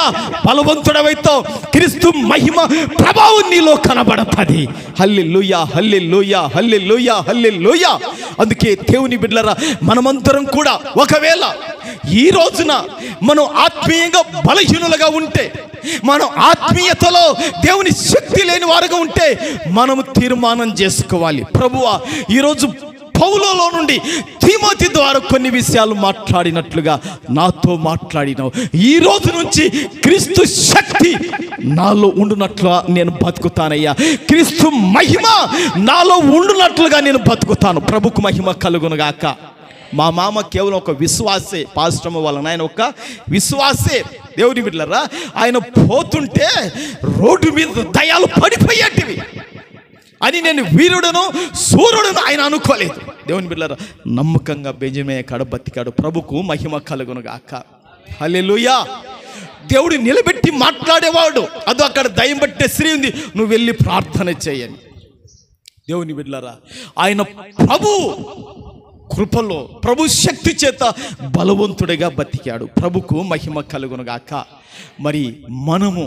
బలవంతుడవైతావు. క్రీస్తు మహిమ ప్రభావం నీలో కనబడతది. హల్లెలూయా, హల్లెలూయా, హల్లెలూయా, హల్లెలూయా. అందుకే దేవుని బిడ్డలారా, మనమందరం కూడా ఒకవేళ ఈ రోజున మనం ఆత్మీయంగా బలహీనులుగా ఉంటే, మనం ఆత్మీయతలో దేవుని శక్తి లేని వారుగా ఉంటే, మనము తీర్మానం చేసుకోవాలి, ప్రభువా ఈరోజు పౌలులో నుండి తిమోతి ద్వారా కొన్ని విషయాలు మాట్లాడినట్లుగా నాతో మాట్లాడినావు. ఈ రోజు నుంచి క్రీస్తు శక్తి నాలో ఉండునట్లుగా నేను బతుకుతానయ్యా. క్రీస్తు మహిమ నాలో ఉండునట్లుగా నేను బతుకుతాను. ప్రభుకు మహిమ కలుగునుగాక. మా మామ కేవలం ఒక విశ్వాసే, పాస్టమ్ వాళ్ళ నాయన ఒక విశ్వాసే. దేవుని బిడ్డలారా, ఆయన పోతుంటే రోడ్డు మీద దయాలు పడిపోయేటివి అని నేను వీరుడను సూర్యుడను ఆయన అనుకోలేదు. దేవుని బిడ్డలారా, నమ్మకంగా బెంజమిన్ కాడ బతికాడు. ప్రభుకు మహిమ కలుగునుగాక. హల్లెలూయా. దేవుడు నిలబెట్టి మాట్లాడేవాడు. అది అక్కడ దయ్యం పట్టే స్త్రీ ఉంది, నువ్వు వెళ్ళి ప్రార్థన చేయని. దేవుని బిడ్డలారా, ఆయన ప్రభు కృపలో, ప్రభు శక్తి చేత బలవంతుడిగా బతికాడు. ప్రభుకు మహిమ కలుగునుగాక. మరి మనము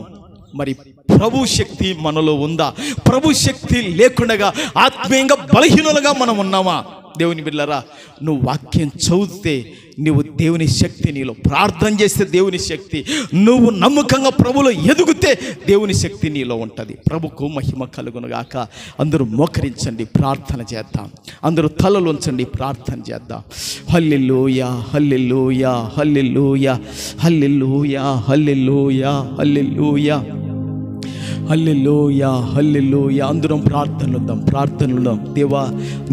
మరి ప్రభు శక్తి మనలో ఉందా? ప్రభు శక్తి లేకుండా ఆత్మీయంగా బలహీనులుగా మనం ఉన్నామా? దేవుని బిడ్డలారా, నువ్వు వాక్యం చదివితే నువ్వు దేవుని శక్తి నీలో, ప్రార్థన చేస్తే దేవుని శక్తి, నువ్వు నమ్మకంగా ప్రభులో ఎదుగుతే దేవుని శక్తి నీలో ఉంటుంది. ప్రభుకు మహిమ కలుగునుగాక. అందరూ మోకరించండి, ప్రార్థన చేద్దాం. అందరూ తలలు ఉంచండి, ప్రార్థన చేద్దాం. హల్లెలూయా, హల్లెలూయా, హల్లెలూయా, హల్లెలూయా, హల్లెలూయా, హల్లెలూయా, హల్లెలూయా, హల్లెలూయా. అందరం ప్రార్థనలుందాం. దేవా,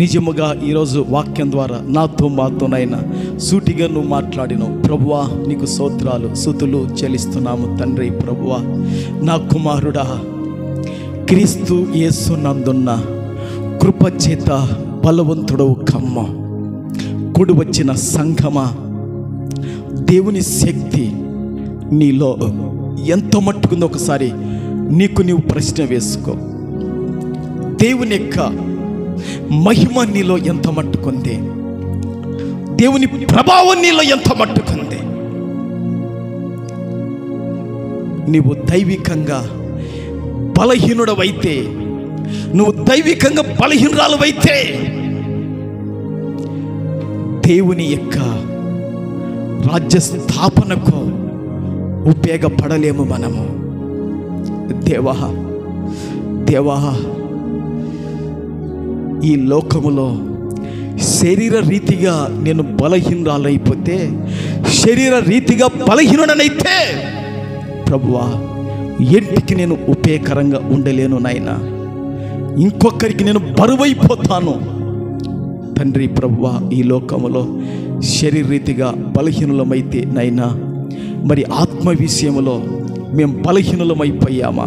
నిజముగా ఈరోజు వాక్యం ద్వారా నాతో మాతోనైనా సూటిగా నువ్వు మాట్లాడినావు ప్రభువా. నీకు స్తోత్రాలు స్తుతులు చెల్లిస్తున్నాము తండ్రి. ప్రభువా, నా కుమారుడా, క్రీస్తు యేసు నందున్న కృపచేత బలవంతుడవు కమ్మ. కూడి వచ్చిన సంఘమా, దేవుని శక్తి నీలో ఎంత మట్టుకుందో ఒకసారి నీకు నీవు ప్రశ్న వేసుకో. దేవుని యొక్క మహిమ నీలో ఎంత మట్టుకుంది? దేవుని ప్రభావం నీలో ఎంత మట్టుకుంది? నీవు దైవికంగా బలహీనుడవైతే, నువ్వు దైవికంగా బలహీనురాలువైతే దేవుని యొక్క రాజ్య స్థాపనకు ఉపయోగపడలేము మనము. దేవా, దేవా, ఈ లోకములో శరీర రీతిగా నేను బలహీనురాలైపోతే, శరీర రీతిగా బలహీనుడనైతే ప్రభువా, ఇంటికి నేను ఉపయోగకరంగా ఉండలేను నాయనా. ఇంకొకరికి నేను బరువైపోతాను తండ్రి. ప్రభువా, ఈ లోకములో శరీర రీతిగా బలహీనులమైతే నైనా, మరి ఆత్మ విషయంలో మేము బలహీనులమైపోయామా?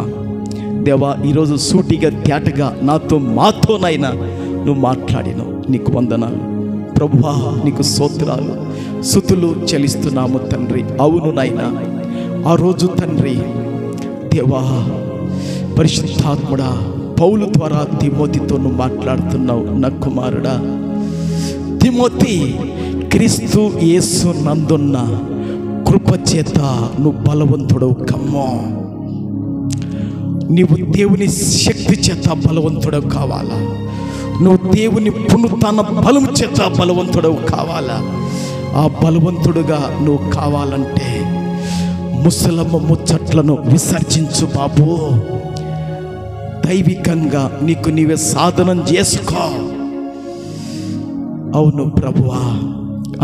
దేవా, ఈరోజు సూటిగా తేటగా మాతోనైనా నువ్వు మాట్లాడినావు. నీకు వందనాలు ప్రభువా, నీకు స్తోత్రాలు స్తుతులు చెల్లిస్తున్నాము తండ్రి. అవును నాయనా, ఆ రోజు తండ్రి దేవా, పరిశుద్ధాత్ముడా, పౌలు ద్వారా తిమోతితో నువ్వు మాట్లాడుతున్నావు. నా కుమారుడా తిమోతి, క్రీస్తు యేసు నందున్న కృపచేత నువ్వు బలవంతుడవు కమ్మో. నీవు దేవుని శక్తి చేత బలవంతుడవు కావాలా? నువ్వు దేవుని పునరుత్థాన బలం చేత బలవంతుడవు కావాలా? ఆ బలవంతుడుగా నువ్వు కావాలంటే ముసలమ్మ ముచ్చట్లను విసర్జించు బాబు. దైవికంగా నీకు నీవే సాధనం చేసుకో. అవును ప్రభువా,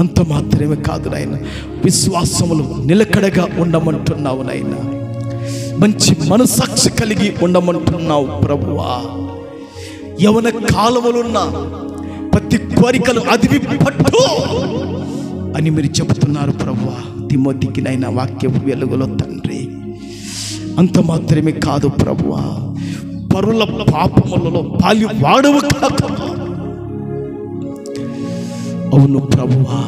అంత మాత్రమే కాదు నాయన, విశ్వాసములు నిలకడగా ఉండమంటున్నావు నాయన. మంచి మనసాక్షి కలిగి ఉండమంటున్నావు ప్రభువా. యవన కాలములున్న ప్రతి కోరికలు అదివి పట్టు అని మీరు చెబుతున్నారు ప్రభువా. తిమోతికి నైనా వాక్యపు వెలుగులో తండ్రి. అంత మాత్రమే కాదు ప్రభువా, పరుల పాపములలో పాలి వాడవు కాదు. అవును ప్రభువా,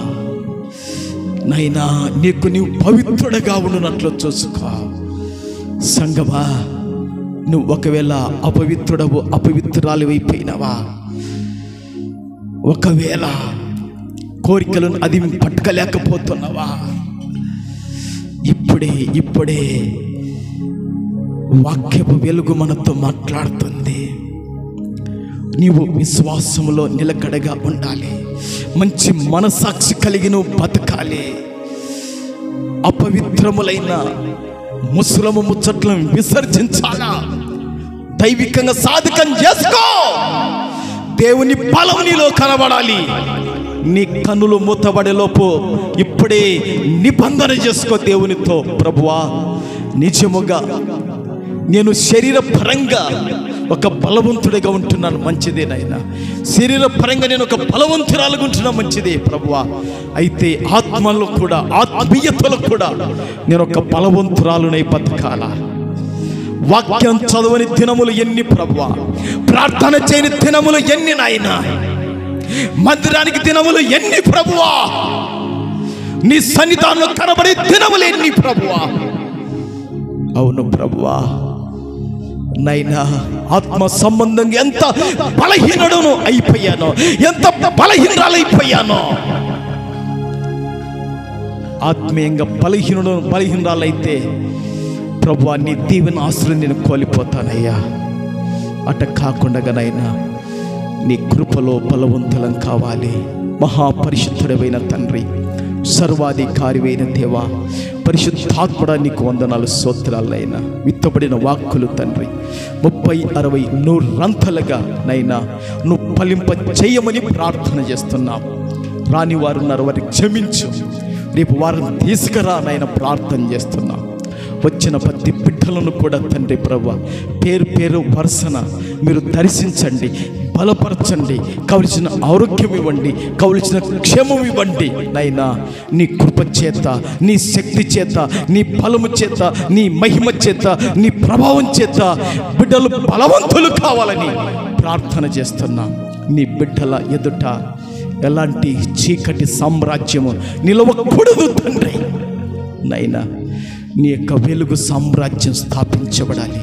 నైనా నీకు నీవు పవిత్రుడుగా ఉన్నట్లు చూసుకో. సంగమా, నువ్వు ఒకవేళ అపవిత్రురాలు అయిపోయినావా, ఒకవేళ కోరికలను అది పట్టుకోలేకపోతున్నావా, ఇప్పుడే వాక్యపు వెలుగు మనతో మాట్లాడుతుంది. నీవు విశ్వాసములో నిలకడగా ఉండాలి. మంచి మనసాక్షి కలిగి నువ్వు బతకాలి. అపవిత్రములైన ముసలము ముచ్చట్లను విసర్జించాలా? దైవికంగా సాధకం చేసుకో. దేవుని బలం నీలో కనబడాలి. నీ కన్నులు మూతబడే లోపు ఇప్పుడే నిబంధన చేసుకో దేవునితో. ప్రభువా, నిజముగా నేను శరీర పరంగా ఒక బలవంతుడిగా ఉంటున్నాను, మంచిదేనైనా. శరీర పరంగా నేను ఒక బలవంతురాలుగా ఉంటున్నా, మంచిదే ప్రభువా. అయితే ఆత్మలో కూడా, ఆత్మీయతలో కూడా నేను ఒక బలవంతురాలునై బతకాలా. వాక్యం చదవని దినములు ఎన్ని ప్రభువా, ప్రార్థన చేయని దినములు ఎన్ని నాయనా, మందిరానికి దినములు ఎన్ని ప్రభువా, నీ సన్నిధానంలో కనబడే దినములు ఎన్ని ప్రభువా. అవును ప్రభువా, నైనా ఆత్మ సంబంధంగా ఎంత బలహీనుడను అయిపోయానో, ఎంత బలహీనరాలైపోయానో. ఆత్మీయంగా బలహీనురాలైతే ప్రభువా, నీ దీవెన ఆశ్రయం నేను కోల్పోతానయ్యా. అట కాకుండానైనా నీ కృపలో బలవంతులం కావాలి. మహాపరిశుద్ధుడైన తండ్రి, సర్వాధికారివైన దేవా, పరిశుద్ధాత్ముడా, నీకు వందనాలు, స్తోత్రాలైనా. విత్తబడిన వాక్కులు తండ్రి 30, 60, 100 నైనా నువ్వు ఫలింప చేయమని ప్రార్థన చేస్తున్నాం. రాని వారు ఉన్నారు, వారిని క్షమించు. రేపు వారిని తీసుకురా నైనా ప్రార్థన చేస్తున్నాం. వచ్చిన ప్రతి బిడ్డలను కూడా తండ్రి ప్రభువా, పేరు పేరు వరుసన మీరు దర్శించండి, బలపరచండి, కావలసిన ఆరోగ్యం ఇవ్వండి, కావలసిన క్షేమం ఇవ్వండి నైనా. నీ కృప చేత, నీ శక్తి చేత, నీ బలము చేత, నీ మహిమ చేత, నీ ప్రభావం చేత బిడ్డలు బలవంతులు కావాలని ప్రార్థన చేస్తున్నాం. నీ బిడ్డల ఎదుట ఎలాంటి చీకటి సామ్రాజ్యము నిలవకూడదు తండ్రి నైనా. నీ యొక్క వెలుగు సామ్రాజ్యం స్థాపించబడాలి.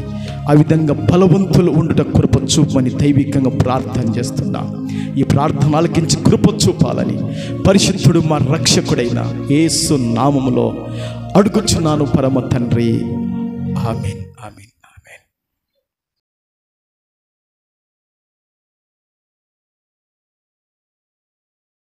ఆ విధంగా బలవంతులు ఉండుట కృప చూపమని దైవికంగా ప్రార్థన చేస్తున్నా. ఈ ప్రార్థన ఆలకించి కృప చూపాలని పరిశుద్ధుడు మా రక్షకుడైన యేసు నామములో అడుగుచున్నాను పరమ తండ్రి. ఆమేన్.